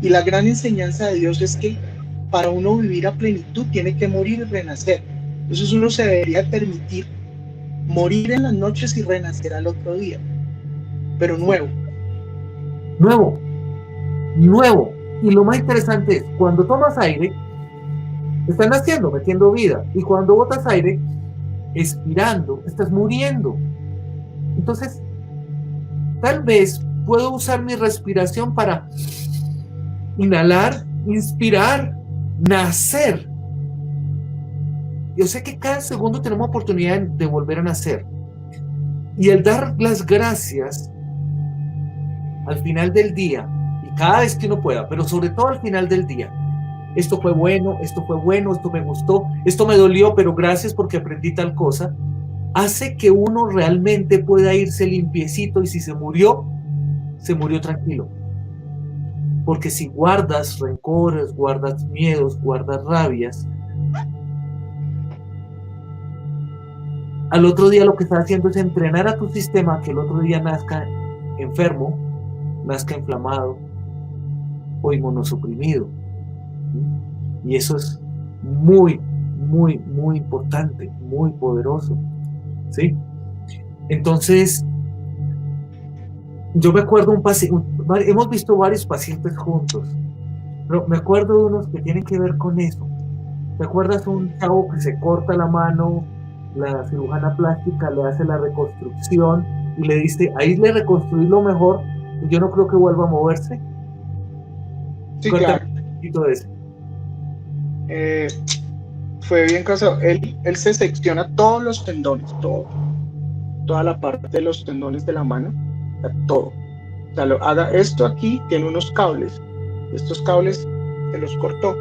Y la gran enseñanza de Dios es que para uno vivir a plenitud tiene que morir y renacer. Entonces uno se debería permitir morir en las noches y renacer al otro día, pero nuevo. Y lo más interesante es, cuando tomas aire, estás naciendo, metiendo vida, y cuando botas aire, expirando, estás muriendo. Entonces, tal vez puedo usar mi respiración para inhalar, inspirar, nacer. Yo sé que cada segundo tenemos oportunidad de volver a nacer. Y el dar las gracias al final del día, y cada vez que uno pueda, pero sobre todo al final del día, esto fue bueno, esto me gustó, esto me dolió, pero gracias porque aprendí tal cosa, hace que uno realmente pueda irse limpiecito, y si se murió tranquilo. Porque si guardas rencores, guardas miedos, guardas rabias, al otro día lo que estás haciendo es entrenar a tu sistema que el otro día nazca enfermo, nazca inflamado o inmunosuprimido. Y eso es muy importante, muy poderoso, ¿sí? Entonces, yo me acuerdo hemos visto varios pacientes juntos, pero me acuerdo de unos que tienen que ver con eso. ¿Te acuerdas un chavo que se corta la mano, la cirujana plástica le hace la reconstrucción y le dice, ahí le reconstruí lo mejor, y yo no creo que vuelva a moverse? Sí, claro. Un poquito de eso. Fue bien cansado. Él se secciona todos los tendones, toda la parte de los tendones de la mano, todo. O sea, haga esto aquí, tiene unos cables, estos cables se los cortó.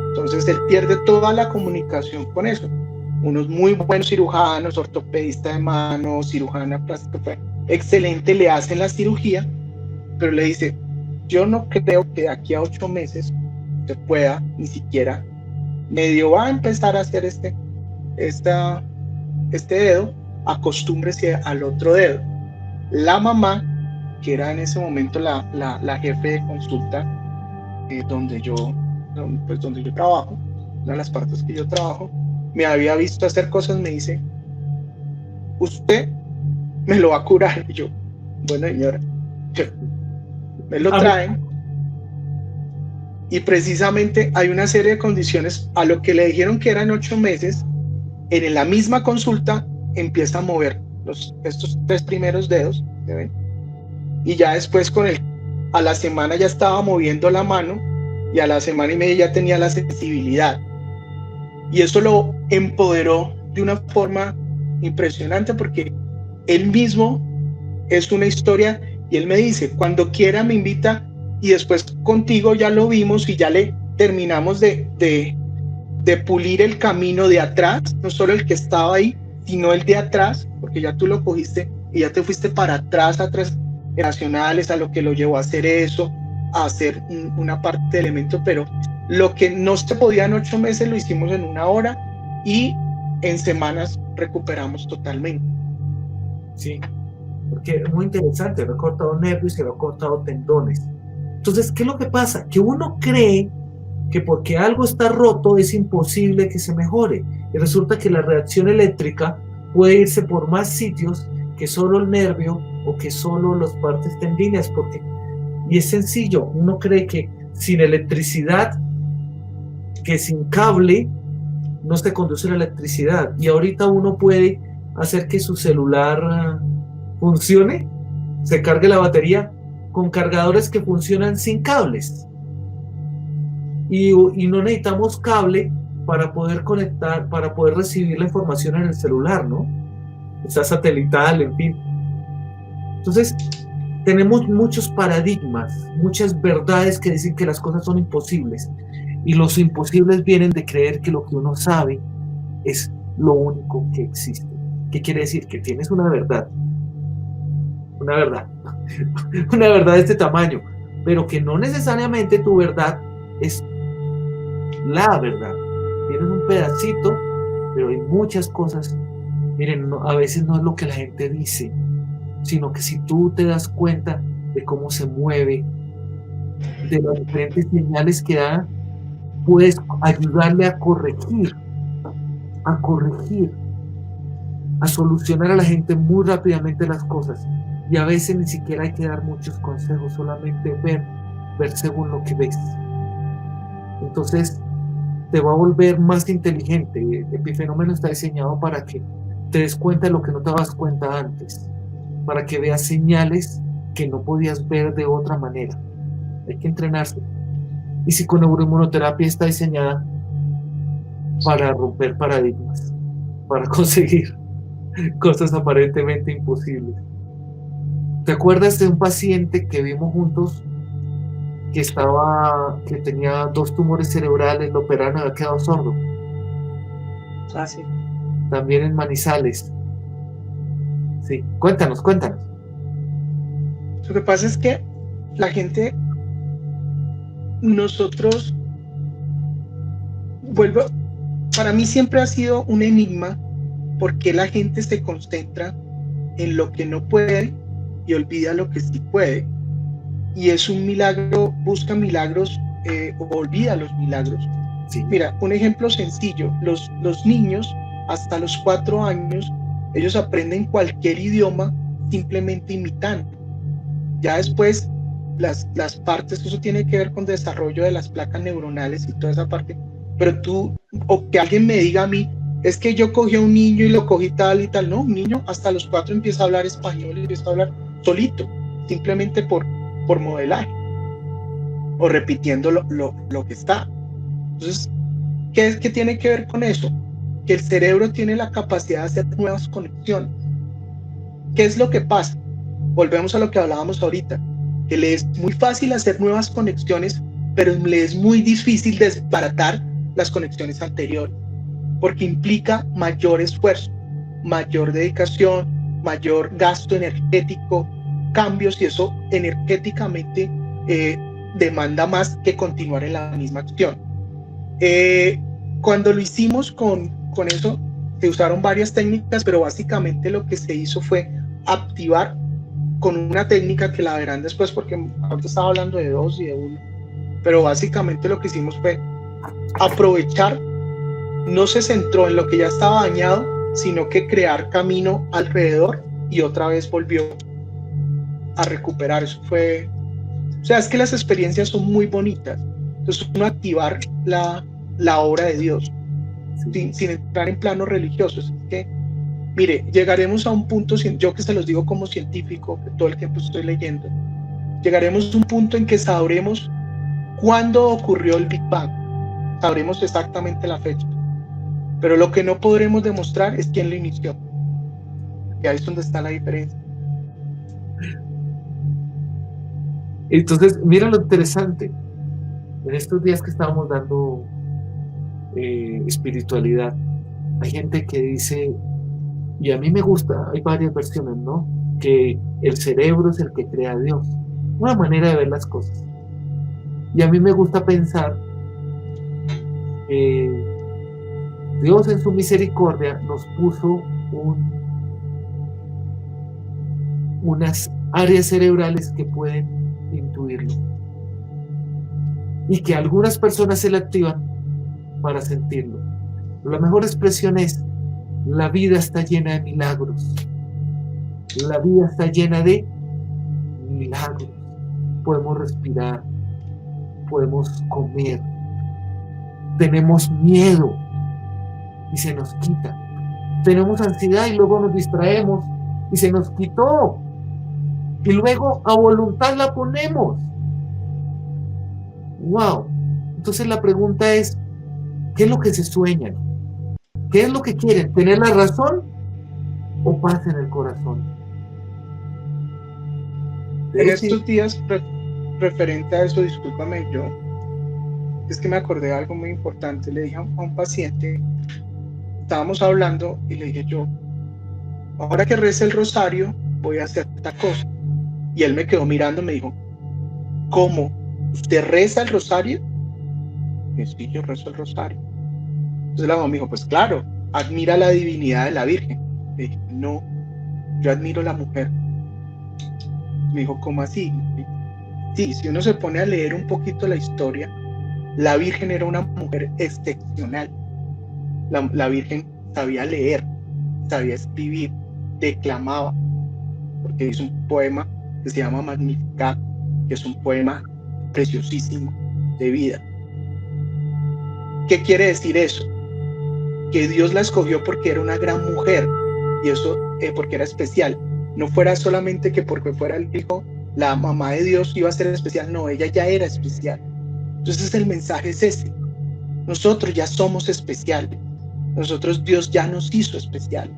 Entonces él pierde toda la comunicación con eso. Unos muy buenos cirujanos, ortopedista de mano, cirujana plástica, fue excelente, le hacen la cirugía, pero le dice, yo no creo que de aquí a 8 meses se pueda ni siquiera, medio va a empezar a hacer este dedo, acostúmbrese al otro dedo. La mamá, que era en ese momento la jefe de consulta, donde yo trabajo, una de las partes que yo trabajo, me había visto hacer cosas, me dice, usted me lo va a curar. Y yo, bueno, señora, me lo traen, y precisamente hay una serie de condiciones. A lo que le dijeron que eran 8 meses, en la misma consulta empieza a mover estos 3 primeros dedos, ¿se ven? Y ya después a la semana ya estaba moviendo la mano, y a la semana y media ya tenía la sensibilidad. Y eso lo empoderó de una forma impresionante, porque él mismo es una historia, y él me dice, cuando quiera me invita, y después contigo ya lo vimos y ya le terminamos de pulir el camino de atrás, no solo el que estaba ahí, sino el de atrás, porque ya tú lo cogiste y ya te fuiste para atrás, a nacionales, a lo que lo llevó a hacer eso, a hacer una parte de elemento, pero lo que no se podía en 8 meses lo hicimos en 1 hora, y en semanas recuperamos totalmente. Sí, porque es muy interesante, lo he cortado nervios y se lo he cortado tendones. Entonces, ¿qué es lo que pasa? Que uno cree que porque algo está roto es imposible que se mejore, y resulta que la reacción eléctrica puede irse por más sitios que solo el nervio o que solo las partes tendinales, y es sencillo. Uno cree que sin electricidad, que sin cable no se conduce la electricidad. Y ahorita uno puede hacer que su celular funcione, se cargue la batería con cargadores que funcionan sin cables. Y no necesitamos cable para poder conectar, para poder recibir la información en el celular, ¿no? Está satelital, en fin. Entonces, tenemos muchos paradigmas, muchas verdades que dicen que las cosas son imposibles. Y los imposibles vienen de creer que lo que uno sabe es lo único que existe. ¿Qué quiere decir? Que tienes una verdad una verdad de este tamaño, pero que no necesariamente tu verdad es la verdad. Tienes un pedacito, pero hay muchas cosas. Miren, a veces no es lo que la gente dice, sino que si tú te das cuenta de cómo se mueve, de las diferentes señales que da, puedes ayudarle a corregir, a solucionar a la gente muy rápidamente las cosas. Y a veces ni siquiera hay que dar muchos consejos, solamente ver según lo que ves. Entonces te va a volver más inteligente. El epifenómeno está diseñado para que te des cuenta de lo que no te das cuenta antes, para que veas señales que no podías ver de otra manera. Hay que entrenarse. Y psiconeuroinmunoterapia está diseñada para romper paradigmas, para conseguir cosas aparentemente imposibles. ¿Te acuerdas de un paciente que vimos juntos que tenía 2 tumores cerebrales, lo operaron y había quedado sordo? Ah, sí. También en Manizales. Sí, cuéntanos. Lo que pasa es que la gente, nosotros, para mí siempre ha sido un enigma por qué la gente se concentra en lo que no puede y olvida lo que sí puede. Y es un milagro, busca milagros o olvida los milagros. Sí. Mira, un ejemplo sencillo, los niños hasta los 4 años, ellos aprenden cualquier idioma simplemente imitando. Ya después, las partes, eso tiene que ver con desarrollo de las placas neuronales y toda esa parte, pero o que alguien me diga a mí, es que yo cogí a un niño y lo cogí tal y tal, no, un niño hasta los 4 empieza a hablar español y empieza a hablar solito, simplemente por modelaje o repitiendo lo que está. Entonces, ¿qué tiene que ver con eso? Que el cerebro tiene la capacidad de hacer nuevas conexiones. ¿Qué es lo que pasa? Volvemos a lo que hablábamos ahorita, que le es muy fácil hacer nuevas conexiones, pero le es muy difícil desbaratar las conexiones anteriores, porque implica mayor esfuerzo, mayor dedicación, mayor gasto energético, cambios, y eso energéticamente demanda más que continuar en la misma acción. Cuando lo hicimos con eso, se usaron varias técnicas, pero básicamente lo que se hizo fue activar con una técnica que la verán después, porque ahorita estaba hablando de 2 y de 1, pero básicamente lo que hicimos fue aprovechar, no se centró en lo que ya estaba dañado, sino que crear camino alrededor y otra vez volvió a recuperar. Eso fue, o sea, es que las experiencias son muy bonitas. Entonces uno activar la obra de Dios sin entrar en planos religiosos. Es que, mire, llegaremos a un punto, yo que se los digo como científico, que todo el tiempo estoy leyendo, llegaremos a un punto en que sabremos cuándo ocurrió el Big Bang, sabremos exactamente la fecha, pero lo que no podremos demostrar es quién lo inició, y ahí es donde está la diferencia. Entonces, mira lo interesante, en estos días que estábamos dando espiritualidad, hay gente que dice, y a mí me gusta, hay varias versiones, ¿no? Que el cerebro es el que crea a Dios, una manera de ver las cosas. Y a mí me gusta pensar que Dios en su misericordia nos puso unas áreas cerebrales que pueden intuirlo, y que algunas personas se le activan para sentirlo. La mejor expresión es: la vida está llena de milagros. La vida está llena de milagros. Podemos respirar, podemos comer. Tenemos miedo y se nos quita. Tenemos ansiedad y luego nos distraemos y se nos quitó. Y luego a voluntad la ponemos. ¡Wow! Entonces la pregunta es, ¿qué es lo que se sueñan? ¿Qué es lo que quieren? ¿Tener la razón o paz en el corazón? En estos días, referente a eso, discúlpame, es que me acordé de algo muy importante. Le dije a un paciente, estábamos hablando y le dije yo, ahora que reza el rosario, voy a hacer esta cosa. Y él me quedó mirando y me dijo, ¿cómo? ¿Usted reza el rosario? Y yo, sí, yo rezo el rosario. Entonces la mamá me dijo, pues claro, admira la divinidad de la Virgen. Le dije, no, yo admiro la mujer. Me dijo, ¿cómo así? Sí, si uno se pone a leer un poquito la historia, la Virgen era una mujer excepcional. La Virgen sabía leer, sabía escribir, declamaba, porque hizo un poema que se llama Magnificat, que es un poema preciosísimo de vida. ¿Qué quiere decir eso? Que Dios la escogió porque era una gran mujer, y eso porque era especial. No fuera solamente que porque fuera el hijo, la mamá de Dios iba a ser especial, no, ella ya era especial. Entonces el mensaje es ese: nosotros ya somos especiales, nosotros Dios ya nos hizo especial,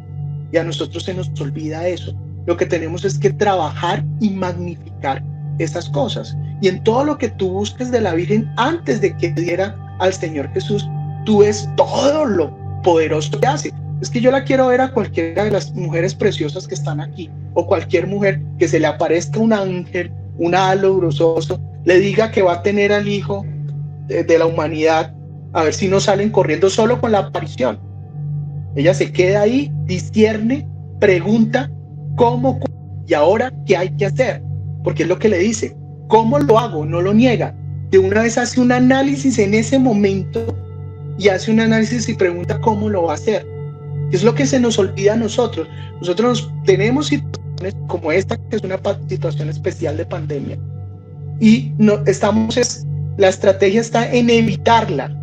y a nosotros se nos olvida eso. Lo que tenemos es que trabajar y magnificar esas cosas, y en todo lo que tú busques de la Virgen, antes de que diera al Señor Jesús, tú ves todo lo poderoso que hace. Es que yo la quiero ver a cualquiera de las mujeres preciosas que están aquí, o cualquier mujer que se le aparezca un ángel, un halo gruesoso, le diga que va a tener al hijo de la humanidad, a ver si no salen corriendo solo con la aparición. Ella se queda ahí, discierne, pregunta cómo, y ahora qué hay que hacer, porque es lo que le dice, ¿cómo lo hago? No lo niega, de una vez hace un análisis en ese momento, y hace un análisis y pregunta cómo lo va a hacer. Es lo que se nos olvida a nosotros. Nosotros tenemos situaciones como esta, que es una situación especial de pandemia, y la estrategia está en evitarla,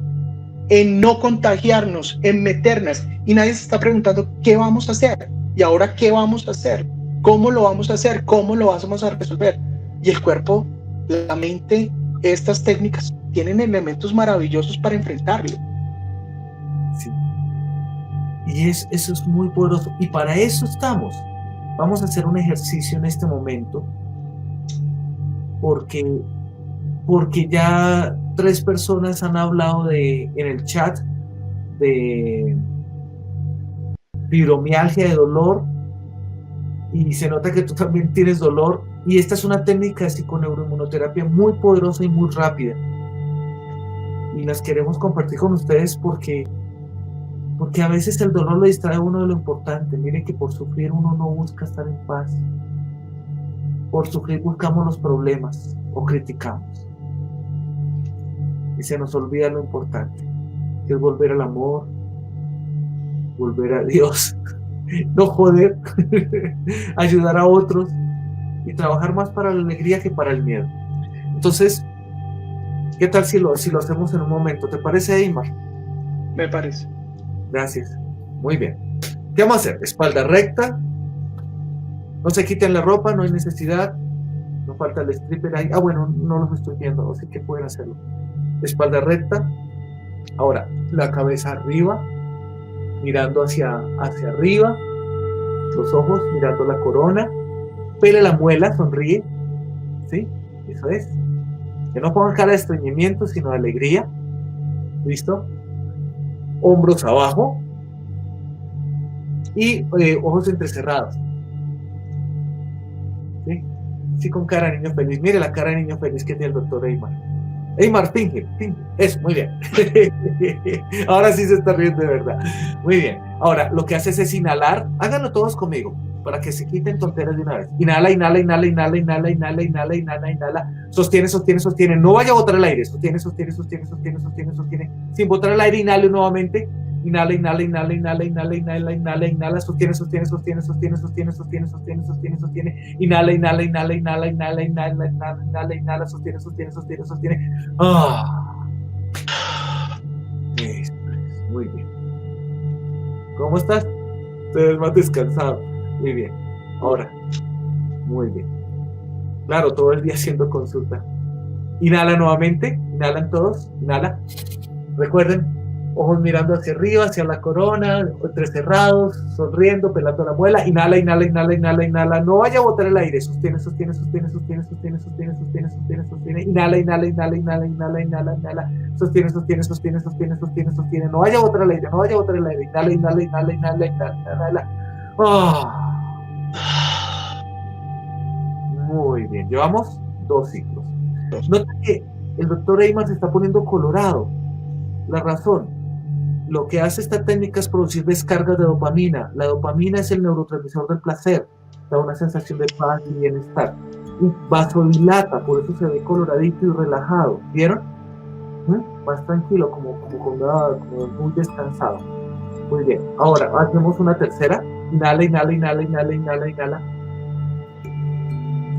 en no contagiarnos, en meternos, y nadie se está preguntando qué vamos a hacer, y ahora qué vamos a hacer, cómo lo vamos a hacer, cómo lo vamos a resolver. Y el cuerpo, la mente, estas técnicas tienen elementos maravillosos para enfrentarlo. Sí. Y eso es muy poderoso, y para eso estamos. Vamos a hacer un ejercicio en este momento, porque ya 3 personas han hablado en el chat de fibromialgia, de dolor, y se nota que tú también tienes dolor, y esta es una técnica de psiconeuroinmunoterapia muy poderosa y muy rápida, y las queremos compartir con ustedes porque a veces el dolor le distrae a uno de lo importante. Miren que por sufrir uno no busca estar en paz. Por sufrir buscamos los problemas o criticamos. Y se nos olvida lo importante, que es volver al amor, volver a Dios, no joder, ayudar a otros y trabajar más para la alegría que para el miedo. Entonces, ¿qué tal si lo hacemos en un momento? ¿Te parece, Eymar? Me parece. Gracias. Muy bien. ¿Qué vamos a hacer? Espalda recta. No se quiten la ropa, no hay necesidad. No falta el stripper ahí. Bueno, no los estoy viendo, así que pueden hacerlo. Espalda recta. Ahora, la cabeza arriba, mirando hacia arriba. Los ojos mirando la corona. Pele la muela, sonríe. ¿Sí? Eso es. Que no pongan cara de estreñimiento, sino de alegría. ¿Listo? Hombros abajo y ojos entrecerrados. ¿Sí? Sí, con cara de niño feliz. Mire la cara de niño feliz que tiene el doctor Eymar. Eymar, finge. Eso, muy bien. Ahora sí se está riendo de verdad. Muy bien. Ahora, lo que haces es inhalar. Háganlo todos conmigo para que se quiten tonteras de una vez. Inhala, inhala, inhala, inhala, inhala, inhala, inhala, inhala, inhala. Sostiene, sostiene, sostiene. No vaya a botar el aire. Sostiene, sostiene, sostiene, sostiene, sostiene, sostiene. Sin botar el aire, inhale nuevamente. Inhala, inhala, inhala, inhala, inhala, inhala, inhala, inhala, sostiene, sostiene, sostiene, sostiene, sostiene, sostiene, sostiene, sostiene, sostiene, inhala, inhala, inhala, inhala, inhala, inhala, inhala, inhala, inhala, sostiene, sostiene, sostiene, sostiene. Eso es, muy bien. ¿Cómo estás? Te ves más descansado. Muy bien. Ahora, muy bien. Claro, todo el día haciendo consulta. Inhala nuevamente, inhalan todos, inhala. Recuerden, ojos mirando hacia arriba, hacia la corona, entrecerrados, sonriendo, pelando la muela. Inhala, inhala, inhala, inhala, inhala. No vaya a botar el aire. Sostiene, sostiene, sostiene, sostiene, sostiene, sostiene, sostiene, sostiene, sostiene. Inhala, inhala, inhala, inhala, inhala, inhala, inhala. Sostiene, sostiene, sostiene, sostiene, sostiene, sostiene. No vaya a botar el aire, no vaya a botar el aire. Inhala, inhala, inhala, inhala, inhala, inhala. Muy bien, llevamos 2 ciclos. Nota que el doctor Eymar se está poniendo colorado. La razón, lo que hace esta técnica es producir descargas de dopamina. La dopamina es el neurotransmisor del placer, da una sensación de paz y bienestar. Y vasodilata, por eso se ve coloradito y relajado. ¿Vieron? Más tranquilo, como muy descansado. Muy bien, ahora hacemos una tercera. Inhala, inhala, inhala, inhala, inhala, inhala.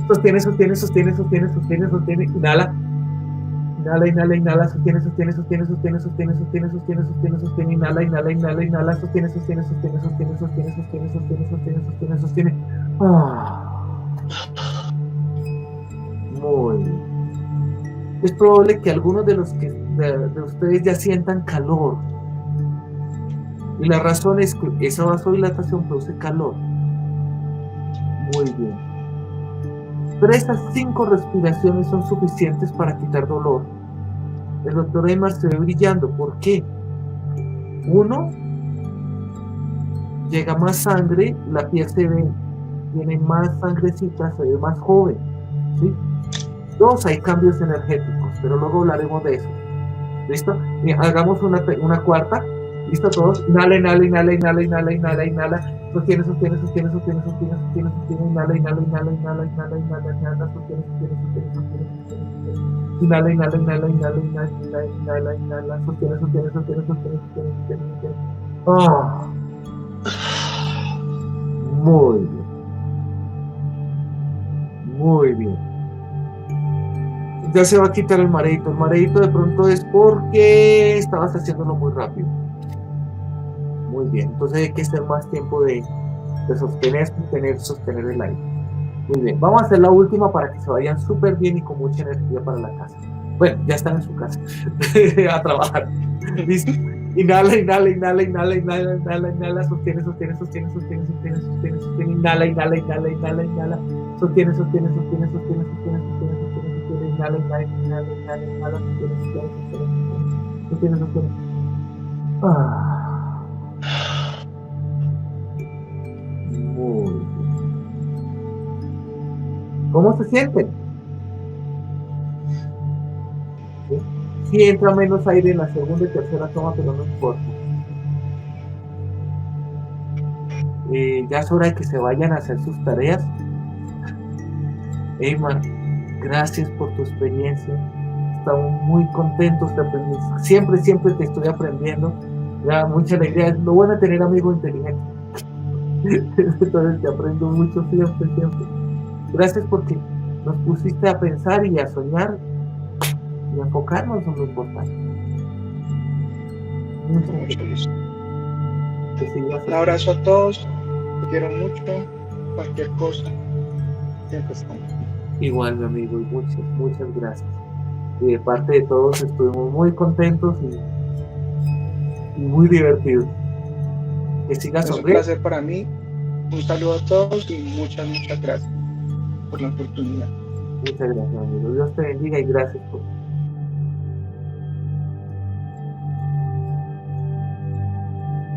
Sostiene, sostiene, sostiene, sostiene, sostiene, sostiene, inhala. Inhala, inhala, inhala, sostiene, sostiene, sostiene, sostiene, sostiene, sostiene, sostiene, sostiene, sostiene, inhala, inhala, inhala, inhala, sostiene, sostiene, sostiene, sostiene, sostiene, sostiene, sostiene, sostiene, sostiene, sostiene. Muy bien. Es probable que algunos de ustedes ya sientan calor. Y la razón es que esa vasodilatación produce calor. Muy bien. 3 a 5 respiraciones son suficientes para quitar dolor. El doctor Eymar se ve brillando. ¿Por qué? 1, llega más sangre, la piel se ve, tiene más sangrecita, se ve más joven, ¿sí? 2, hay cambios energéticos, pero luego hablaremos de eso. ¿Listo? Y hagamos una cuarta. ¿Listo todos? Inhala, inhala, inhala, inhala, inhala, inhala, inhala. Sostiene, sostiene, sostiene, sostiene, sostiene, sostiene, sostiene, inhala, inhala, inhala, inhala, inhala, inhala, inhala, sostiene, sostiene, sostiene, sostiene, sostiene. Inhala, inhala, inhala, inhala, inhala, inhala, inhala, sostiene, sostiene, sostiene, sostiene, sostiene, sostiene. Muy bien. Muy bien. Ya se va a quitar el mareito. El mareito de pronto es porque estabas haciéndolo muy rápido. Muy bien, entonces hay que hacer más tiempo de sostener el aire. Muy bien, vamos a hacer la última para que se vayan súper bien y con mucha energía para la casa. Bueno, ya están en su casa a trabajar. Listo. Inhala, inhala, inhala, inhala, inhala, inhala, inhala, sostiene, sostiene, sostiene, sostiene, sostiene, sostiene, sostiene, inhala, inhala, inhala, inhala, inhala, sostiene, sostiene, sostiene, sostiene, sostiene, sostiene, sostiene, sostiene, inhala, inhala, inhala, inhala, inhala, sostiene, sostiene, sostiene, sostiene, sostiene. Muy bien. ¿Cómo se sienten? ¿Sí? Sí entra menos aire en la segunda y tercera toma, pero no importa. Ya es hora de que se vayan a hacer sus tareas. Eymar, gracias por tu experiencia. Estamos muy contentos de aprender. Siempre te estoy aprendiendo. Ya, mucha alegría. Es lo bueno de tener amigos inteligentes. Entonces te aprendo mucho siempre. Gracias porque nos pusiste a pensar y a soñar y a enfocarnos en lo importante. Mucho gusto. Un abrazo a todos. Te quiero mucho. Cualquier cosa, siempre estamos. Igual, mi amigo, y muchas gracias. Y de parte de todos estuvimos muy contentos y muy divertidos. Que sigas sonriendo. Es un placer para mí. Un saludo a todos y muchas gracias por la oportunidad. Muchas gracias, amigo. Dios te bendiga y gracias por